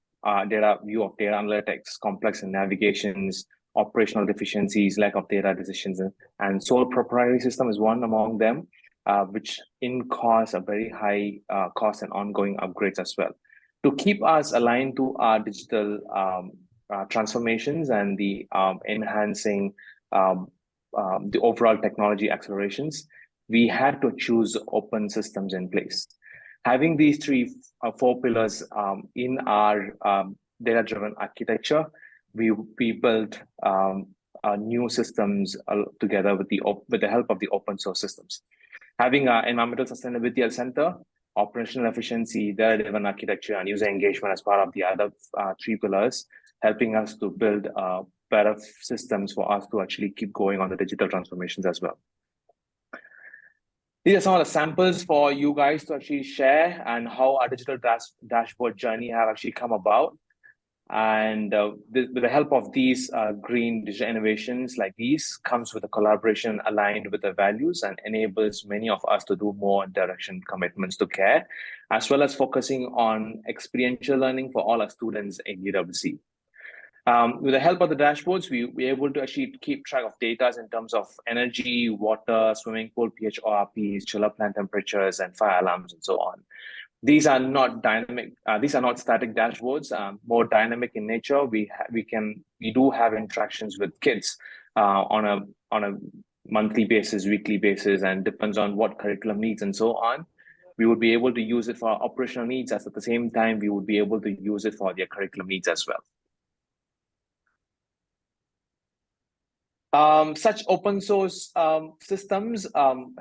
view of data analytics, complex navigations, operational deficiencies, lack of data decisions, and sole proprietary system is one among them, which cause a very high cost and ongoing upgrades as well. To keep us aligned to our digital transformations and the enhancing the overall technology accelerations, we had to choose open systems in place. Having these four pillars in our data-driven architecture, we built new systems together with the help of the open source systems. Having environmental sustainability at center, operational efficiency, data-driven architecture, and user engagement as part of the other three pillars, helping us to build better systems for us to actually keep going on the digital transformations as well. These are some of the samples for you guys to actually share and how our digital dashboard journey have actually come about. And with the help of these green digital innovations like these comes with a collaboration aligned with the values and enables many of us to do more direction commitments to care, as well as focusing on experiential learning for all our students in UWC. With the help of the dashboards, we're able to actually keep track of data in terms of energy, water, swimming pool, pH, ORPs, chiller plant temperatures, and fire alarms, and so on. These are not dynamic. These are not static dashboards. More dynamic in nature. We do have interactions with kids on a monthly basis, weekly basis, and depends on what curriculum needs and so on. We would be able to use it for our operational needs, as at the same time we would be able to use it for their curriculum needs as well. Such open source systems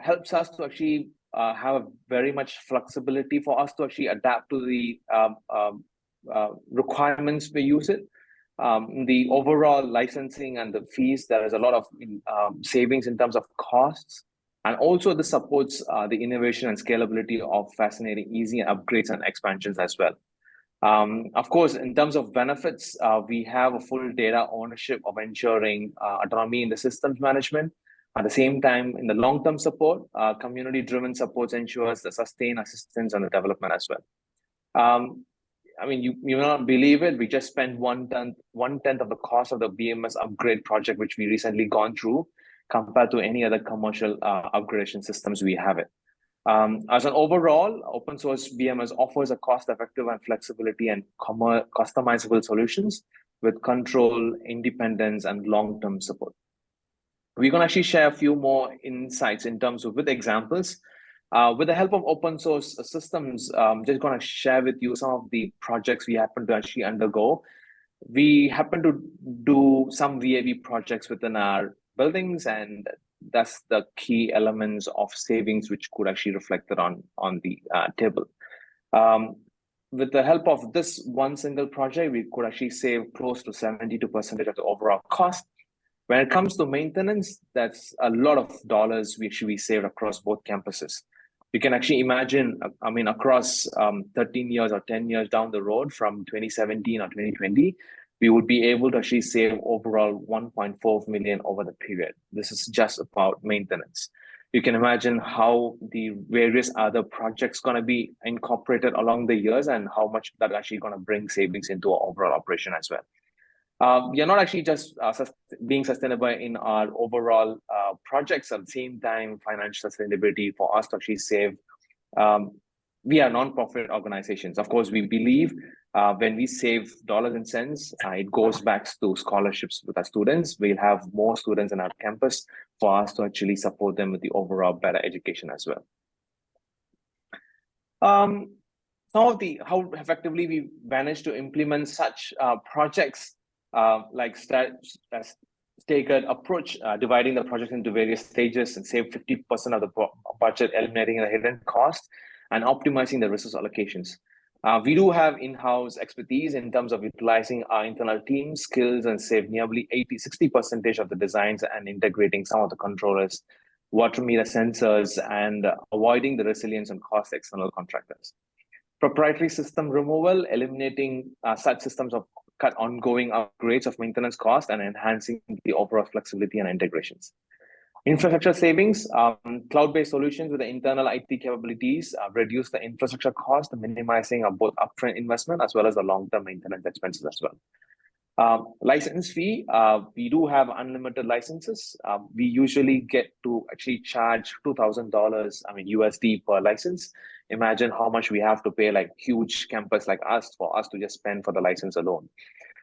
helps us to actually have very much flexibility for us to actually adapt to the requirements we use it. The overall licensing and the fees, there is a lot of savings in terms of costs. And also this supports the innovation and scalability of fascinating, easy upgrades and expansions as well. Of course, in terms of benefits, we have a full data ownership of ensuring autonomy in the systems management. At the same time, in the long-term support, community-driven supports ensures the sustained assistance and the development as well. I mean, you may not believe it. We just spent one tenth of the cost of the BMS upgrade project, which we recently gone through, compared to any other commercial upgradation systems we have it. As an overall, open source BMS offers a cost-effective and flexibility and customizable solutions with control, independence, and long-term support. We're going to actually share a few more insights in terms of with examples. With the help of open source systems, just going to share with you some of the projects we happen to actually undergo. We happen to do some VAV projects within our buildings, and that's the key elements of savings which could actually reflect it on the table. With the help of this one single project, we could actually save close to 72% of the overall cost. When it comes to maintenance, that's a lot of dollars we actually saved across both campuses. You can actually imagine, I mean, across 13 years or 10 years down the road from 2017 or 2020, we would be able to actually save overall 1.4 million over the period. This is just about maintenance. You can imagine how the various other projects going to be incorporated along the years and how much that actually going to bring savings into our overall operation as well. We are not actually just being sustainable in our overall projects, at the same time, financial sustainability for us to actually save. We are non-profit organizations. Of course, we believe when we save dollars and cents, it goes back to scholarships with our students. We'll have more students in our campus for us to actually support them with the overall better education as well. Some of the how effectively we managed to implement such projects like staggered approach, dividing the project into various stages and save 50% of the budget, eliminating the hidden cost and optimizing the resource allocations. We do have in-house expertise in terms of utilizing our internal team skills and save nearly 60% of the designs and integrating some of the controllers, water meter sensors, and avoiding the resilience and cost external contractors. Proprietary system removal, eliminating such systems of cut ongoing upgrades of maintenance cost and enhancing the overall flexibility and integrations. Infrastructure savings, cloud-based solutions with the internal IT capabilities reduce the infrastructure cost, minimizing both upfront investment as well as the long-term maintenance expenses as well. License fee, we do have unlimited licenses. We usually get to actually charge $2,000, I mean USD per license. Imagine how much we have to pay like huge campus like us for us to just spend for the license alone.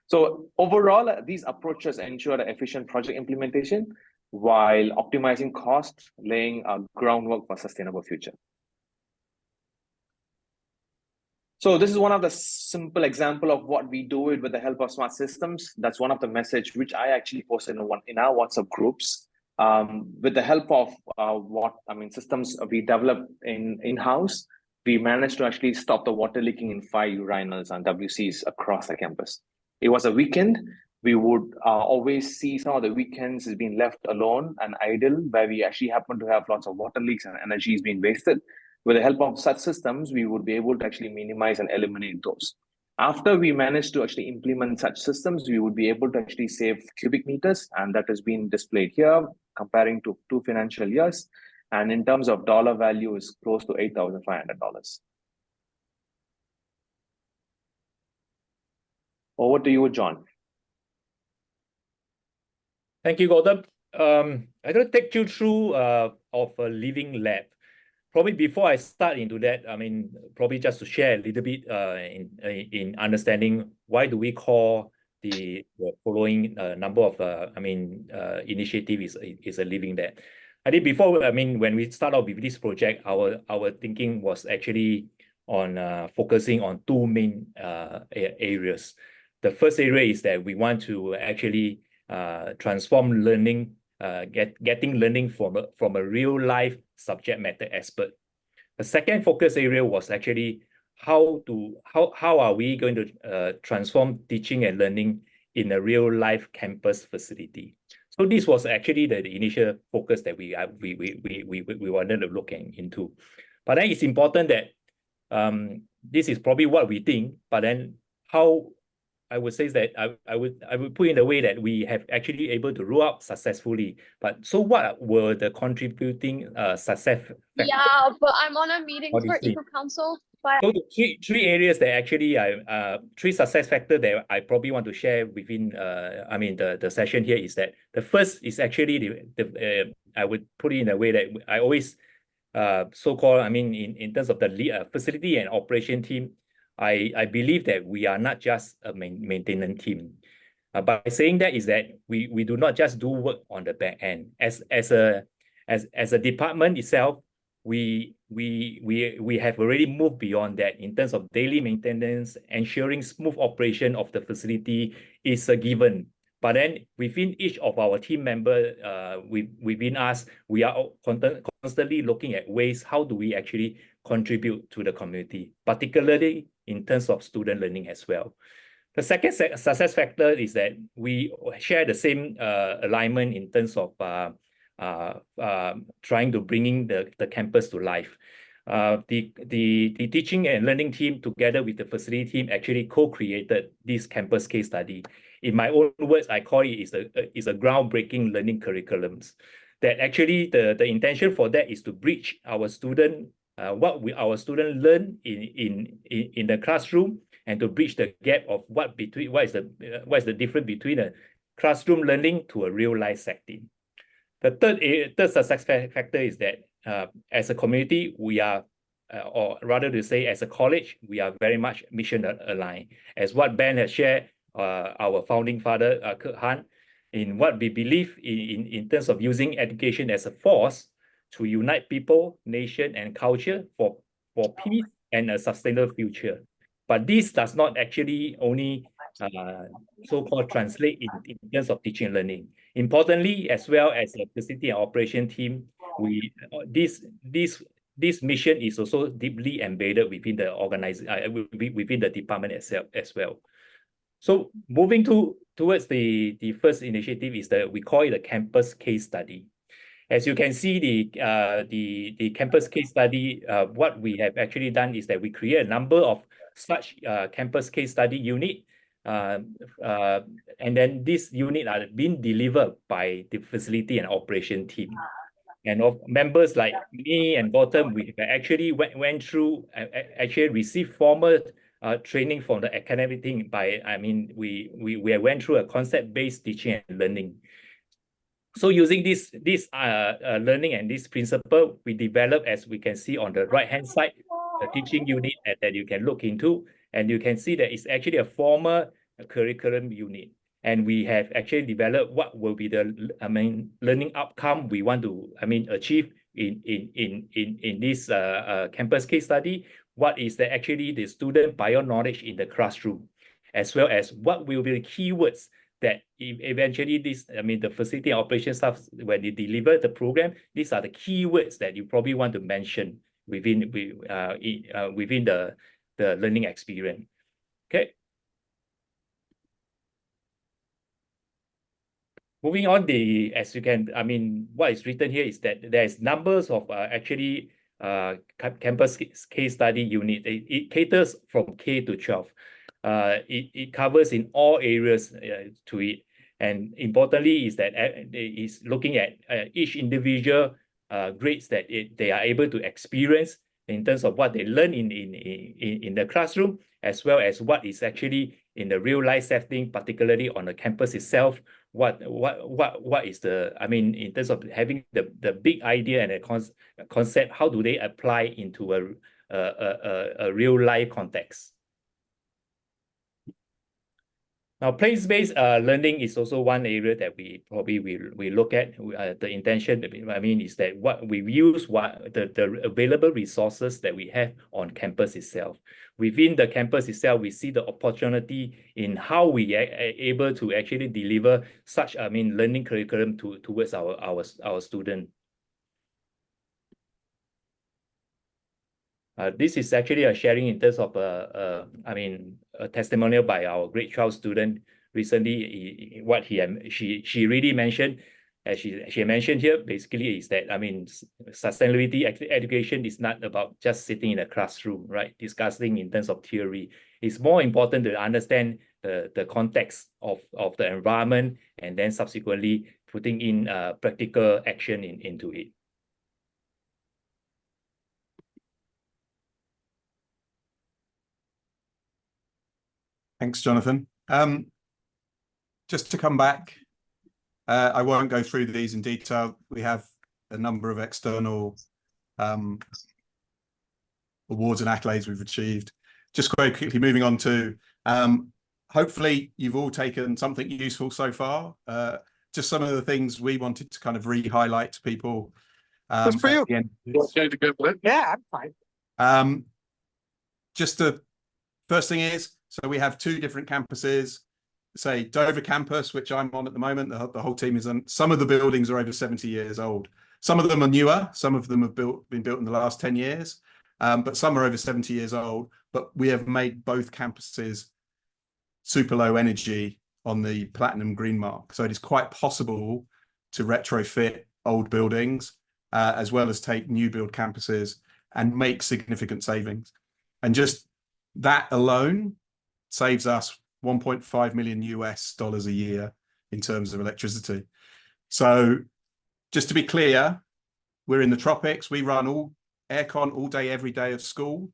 So overall, these approaches ensure the efficient project implementation while optimizing costs, laying a groundwork for sustainable future. So this is one of the simple example of what we do it with the help of smart systems. That's one of the message which I actually posted in our WhatsApp groups. With the help of systems we developed in-house, we managed to actually stop the water leaking in 5 urinals and WCs across the campus. It was a weekend. We would always see some of the weekends is being left alone and idle, where we actually happen to have lots of water leaks and energy is being wasted. With the help of such systems, we would be able to actually minimize and eliminate those. After we managed to actually implement such systems, we would be able to actually save cubic meters, and that has been displayed here, comparing to 2 financial years. And in terms of dollar value, is close to $8,500. Over to you, John. Thank you, Gowtham. I'm going to take you through of a living lab. Probably before I start into that, I mean, probably just to share a little bit in understanding why do we call the following number of initiative is a living lab. I think before, when we start off with this project, our thinking was actually on focusing on 2 main areas. The first area is that we want to actually transform learning, getting learning from a real life subject matter expert. The second focus area was actually how are we going to transform teaching and learning in a real life campus facility. So this was actually the initial focus that we wanted to look into. But then it's important that this is probably what we think, but then how I would say that I would put in the way that we have actually able to roll out successfully. But so what were the contributing success factors? Yeah, but I'm on a meeting What do you for see? Eco Council. But So the three areas that actually three success factors that I probably want to share within the session here is that the first is actually I would put it in a way that I always so-called in terms of the facility and operation team, I believe that we are not just a maintenance team. By saying that is that we do not just do work on the back end. As a department itself, we have already moved beyond that in terms of daily maintenance, ensuring smooth operation of the facility is a given. But then within each of our team members, within us, we are constantly looking at ways, how do we actually contribute to the community, particularly in terms of student learning as well. The second success factor is that we share the same alignment in terms of trying to bringing the campus to life. The teaching and learning team together with the facility team actually co-created this campus case study. In my own words, I call it is a groundbreaking learning curriculums. That actually the intention for that is to bridge our student our student learn in the classroom, and to bridge the gap of what is the difference between a classroom learning to a real life setting. The third success factor is that as a community, we are, or rather to say as a college, we are very much mission aligned. As what Ben has shared, our founding father, Kurt Han, in what we believe in terms of using education as a force to unite people, nation, and culture for peace and a sustainable future. But this does not actually only so-called translate in terms of teaching and learning. Importantly, as well as the facility and operation team, this mission is also deeply embedded within the within the department itself as well. So moving towards the first initiative is we call it a campus case study. As you can see, the campus case study, what we have actually done is that we create a number of such campus case study unit, and then this unit are being delivered by the facility and operation team. And of members like me and Gowtham, we actually went through, actually received formal training from the academic team we went through a concept-based teaching and learning. So using this learning and this principle, we develop, as we can see on the right-hand side, the teaching unit that you can look into, and you can see that it's actually a formal curriculum unit. And we have actually developed what will be the learning outcome we want to achieve in this campus case study. What is actually the student bio knowledge in the classroom, as well as what will be the keywords that eventually the facility and operation staff, when they deliver the program, these are the keywords that you probably want to mention within the learning experience. Okay. Moving on, as you can, what is written here is that there's numbers of actually campus case study unit. It caters from K to 12. It covers in all areas to it. And importantly is that it is looking at each individual grades that they are able to experience in terms of what they learn in the classroom, as well as what is actually in the real life setting, particularly on the campus itself. What is the, in terms of having the big idea and a concept, how do they apply into a real life context? Now, place-based learning is also one area that we probably we look at. The intention, is that what we use, the available resources that we have on campus itself. Within the campus itself, we see the opportunity in how we are able to actually deliver such learning curriculum towards our students. This is actually a sharing in terms of a testimonial by our grade 12 student recently, what she really mentioned, as she mentioned here, basically is that, I mean, sustainability education is not about just sitting in a classroom, right? Discussing in terms of theory. It's more important to understand the context of the environment, and then subsequently putting in practical action into it. Thanks, Jonathan. Just to come back, I won't go through these in detail. We have a number of external awards and accolades we've achieved. Just very quickly moving on to, hopefully you've all taken something useful so far. Just some of the things we wanted to kind of re-highlight to people. That's for you. at the end of this. Okay to go with it? Yeah, I'm fine. Just the first thing is, so we have two different campuses. Say Dover campus, which I'm on at the moment, the whole team is on. Some of the buildings are over 70 years old. Some of them are newer. Some of them have been built in the last 10 years. But some are over 70 years old. But we have made both campuses super low energy on the Platinum Green Mark. So it is quite possible to retrofit old buildings, as well as take new build campuses and make significant savings. And just that alone saves us $1.5 million a year in terms of electricity. So just to be clear, we're in the tropics. We run all aircon all day, every day of school.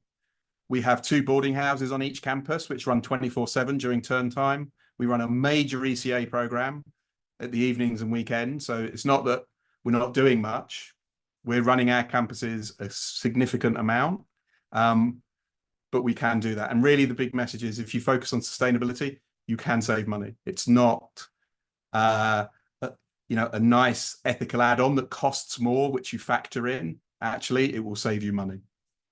We have 2 boarding houses on each campus, which run 24/7 during term time. We run a major ECA program at the evenings and weekends. So it's not that we're not doing much. We're running our campuses a significant amount. But we can do that. And really the big message is, if you focus on sustainability, you can save money. It's not, a nice ethical add-on that costs more, which you factor in. Actually, it will save you money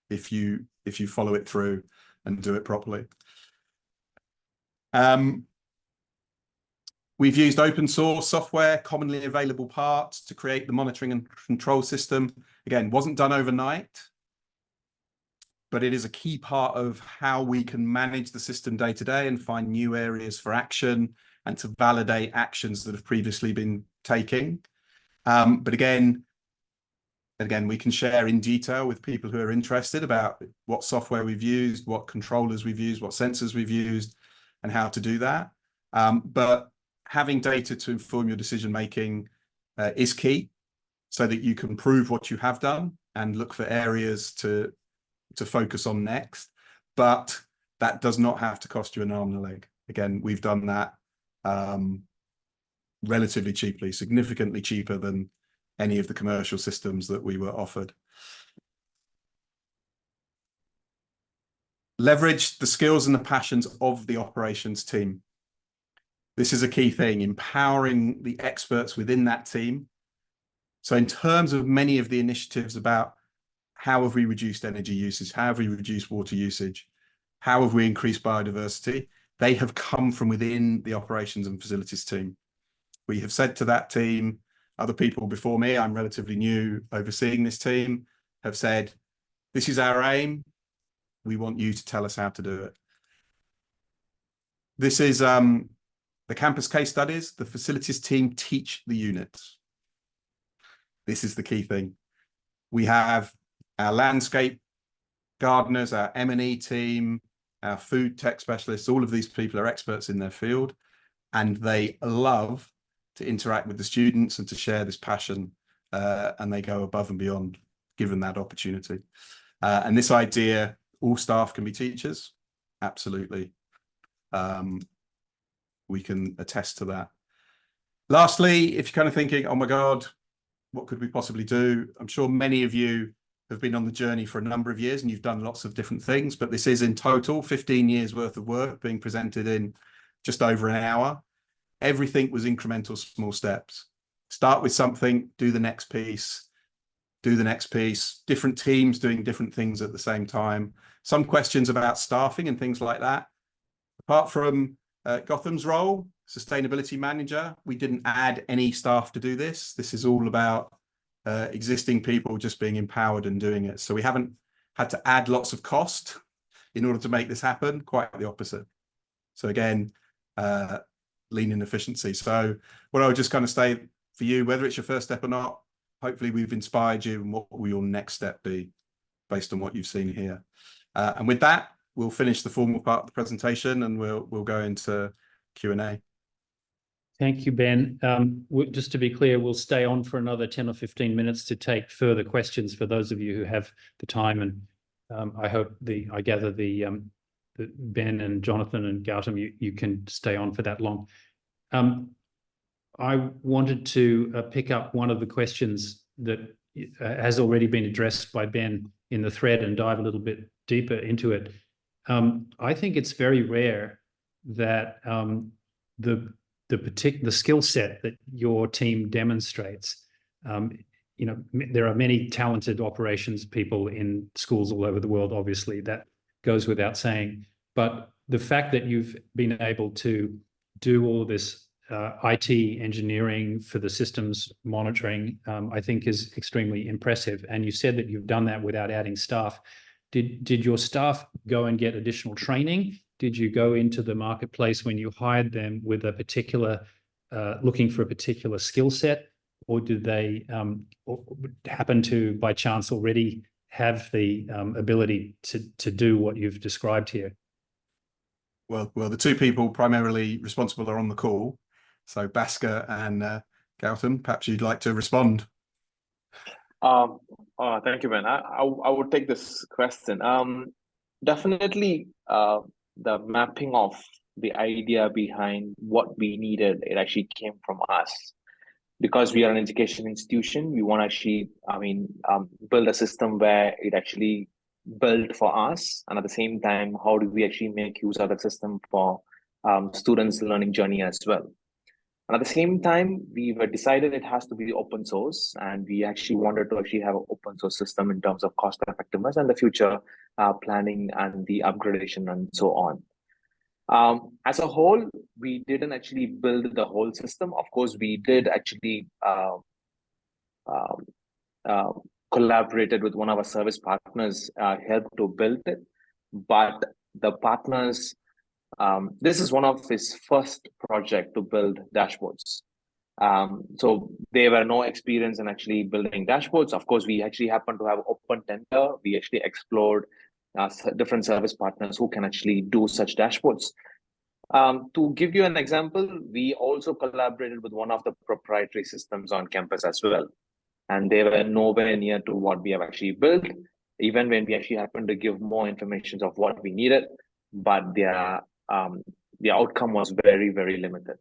if you follow it through and do it properly. We've used open source software, commonly available parts to create the monitoring and control system. Again, wasn't done overnight, but it is a key part of how we can manage the system day to day and find new areas for action and to validate actions that have previously been taking. But again, we can share in detail with people who are interested about what software we've used, what controllers we've used, what sensors we've used, and how to do that. But having data to inform your decision making is key, so that you can prove what you have done and look for areas to focus on next. But that does not have to cost you an arm and a leg. Again, we've done that relatively cheaply, significantly cheaper than any of the commercial systems that we were offered. Leverage the skills and the passions of the operations team. This is a key thing, empowering the experts within that team. So in terms of many of the initiatives about how have we reduced energy usage, how have we reduced water usage, how have we increased biodiversity, they have come from within the operations and facilities team. We have said to that team, other people before me, I'm relatively new overseeing this team, have said, this is our aim. We want you to tell us how to do it. This is the campus case studies. The facilities team teach the units. This is the key thing. We have our landscape gardeners, our M&E team, our food tech specialists. All of these people are experts in their field, and they love to interact with the students and to share this passion, and they go above and beyond given that opportunity. And this idea, all staff can be teachers, absolutely. We can attest to that. Lastly, if you're kind of thinking, oh my God, what could we possibly do? I'm sure many of you have been on the journey for a number of years and you've done lots of different things, but this is in total 15 years worth of work being presented in just over an hour. Everything was incremental, small steps. Start with something, do the next piece, do the next piece, different teams doing different things at the same time. Some questions about staffing and things like that. Apart from Gowtham's role, sustainability manager, we didn't add any staff to do this. This is all about existing people just being empowered and doing it. So we haven't had to add lots of cost in order to make this happen, quite the opposite. So again, lean and efficiency. So what I would just kind of say for you, whether it's your first step or not, hopefully we've inspired you, and what will your next step be based on what you've seen here. And with that, we'll finish the formal part of the presentation, and we'll go into Q&A. Thank you, Ben. Just to be clear, we'll stay on for another 10 or 15 minutes to take further questions for those of you who have the time. And I gather the Ben and Jonathan and Gowtham, you can stay on for that long. I wanted to pick up one of the questions that has already been addressed by Ben in the thread and dive a little bit deeper into it. I think it's very rare that the skill set that your team demonstrates, there are many talented operations people in schools all over the world, obviously, that goes without saying. But the fact that you've been able to do all this IT engineering for the systems monitoring, I think is extremely impressive. And you said that you've done that without adding staff. Did your staff go and get additional training? Did you go into the marketplace when you hired them with a particular, looking for a particular skill set? Or did they happen to, by chance, already have the ability to do what you've described here? Well, the two people primarily responsible are on the call. So Bhaskar and Gowtham, perhaps you'd like to respond. Thank you, Ben. I would take this question. Definitely, the mapping of the idea behind what we needed, it actually came from us. Because we are an education institution, we want to actually, build a system where it actually built for us. And at the same time, how do we actually make use of the system for students' learning journey as well? And at the same time, we were decided it has to be open source, and we actually wanted to actually have an open source system in terms of cost effectiveness and the future planning and the upgradation and so on. As a whole, we didn't actually build the whole system. Of course, we did actually collaborated with one of our service partners, helped to build it. But the partners, this is one of his first project to build dashboards. So they were no experience in actually building dashboards. Of course, we actually happen to have open tender. We actually explored different service partners who can actually do such dashboards. To give you an example, we also collaborated with one of the proprietary systems on campus as well. And they were nowhere near to what we have actually built, even when we actually happened to give more information of what we needed, but their outcome was very, very limited.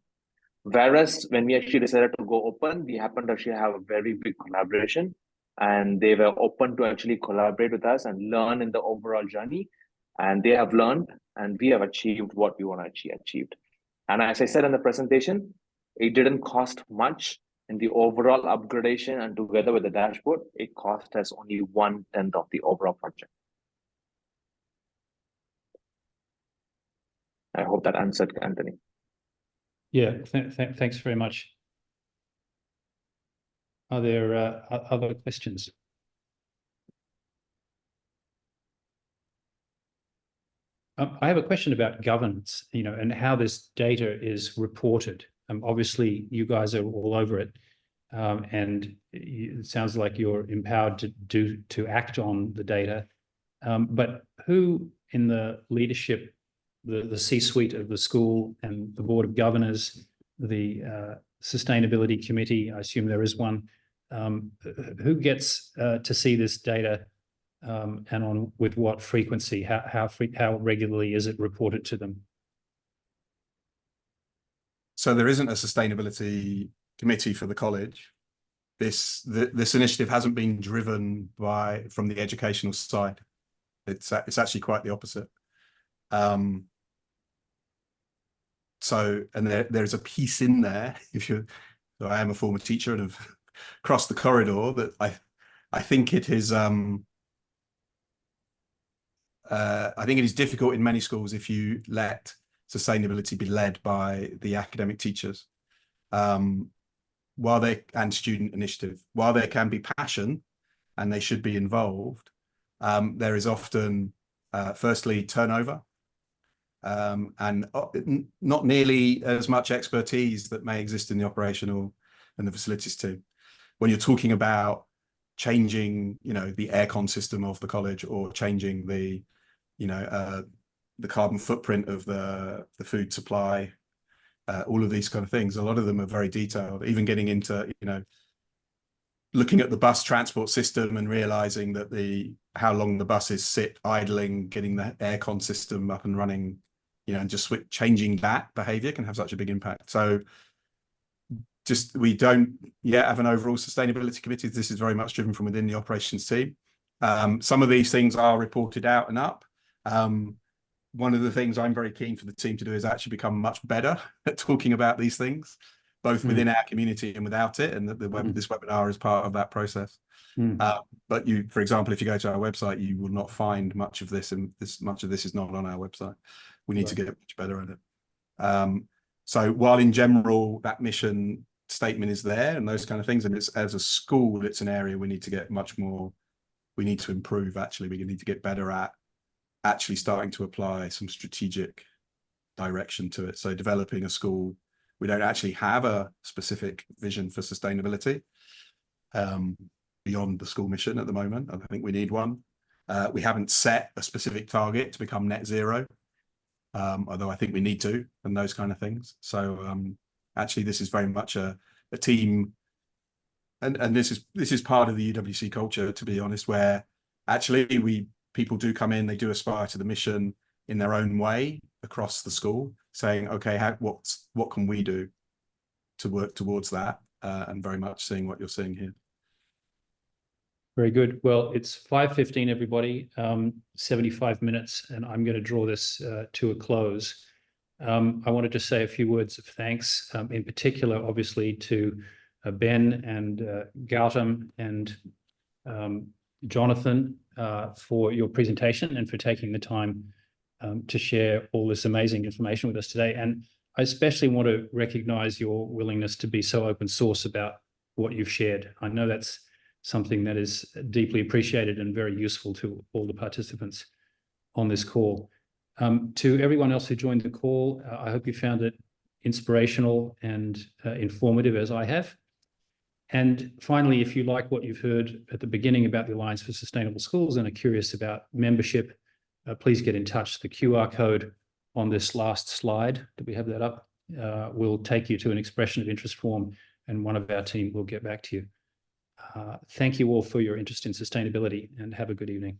Whereas when we actually decided to go open, we happened to actually have a very big collaboration, and they were open to actually collaborate with us and learn in the overall journey. And they have learned, and we have achieved what we want to actually achieve. And as I said in the presentation, it didn't cost much in the overall upgradation, and together with the dashboard, it cost us only 1/10 of the overall project. I hope that answered, Anthony. Yeah, thanks very much. Are there other questions? I have a question about governance, and how this data is reported. Obviously, you guys are all over it, and it sounds like you're empowered to act on the data. But who in the leadership, the C-suite of the school and the board of governors, the sustainability committee, I assume there is one, who gets to see this data, and with what frequency? How regularly is it reported to them? So there isn't a sustainability committee for the college. This initiative hasn't been driven from the educational side. It's actually quite the opposite. So, and there's a piece in there. So I am a former teacher and have crossed the corridor, that I think it is. I think it is difficult in many schools if you let sustainability be led by the academic teachers, and student initiative. While there can be passion and they should be involved, there is often, firstly, turnover. and not nearly as much expertise that may exist in the operational and the facilities team. When you're talking about changing, the aircon system of the college, or changing the, the carbon footprint of the food supply, all of these kind of things, a lot of them are very detailed, even getting into, looking at the bus transport system and realizing that how long the buses sit idling, getting the aircon system up and running, and just changing that behavior can have such a big impact. So we don't yet have an overall sustainability committee. This is very much driven from within the operations team. Some of these things are reported out and up. One of the things I'm very keen for the team to do is actually become much better at talking about these things, both within our community and without it. And this webinar is part of that process. But for example, if you go to our website, you will not find much of this, and much of this is not on our website. We need to get much better at it. So while in general that mission statement is there and those kind of things, and it's, as a school, it's an area we need to get much more. We need to improve. Actually, we need to get better at actually starting to apply some strategic direction to it. So developing a school, we don't actually have a specific vision for sustainability beyond the school mission at the moment. I think we need one. We haven't set a specific target to become net zero, although I think we need to, and those kind of things. So actually, this is very much a team, and this is part of the UWC culture, to be honest, where actually people do come in, they do aspire to the mission in their own way across the school, saying, okay, what can we do to work towards that, and very much seeing what you're seeing here. Very good. Well, it's 5:15, everybody, 75 minutes, and I'm going to draw this to a close. I wanted to say a few words of thanks, in particular, obviously, to Ben and Gowtham and Jonathan for your presentation and for taking the time to share all this amazing information with us today. And I especially want to recognize your willingness to be so open source about what you've shared. I know that's something that is deeply appreciated and very useful to all the participants on this call. To everyone else who joined the call, I hope you found it inspirational and informative, as I have. And finally, if you like what you've heard at the beginning about the Alliance for Sustainable Schools and are curious about membership, please get in touch. The QR code on this last slide, do we have that up, will take you to an expression of interest form, and one of our team will get back to you. Thank you all for your interest in sustainability, and have a good evening.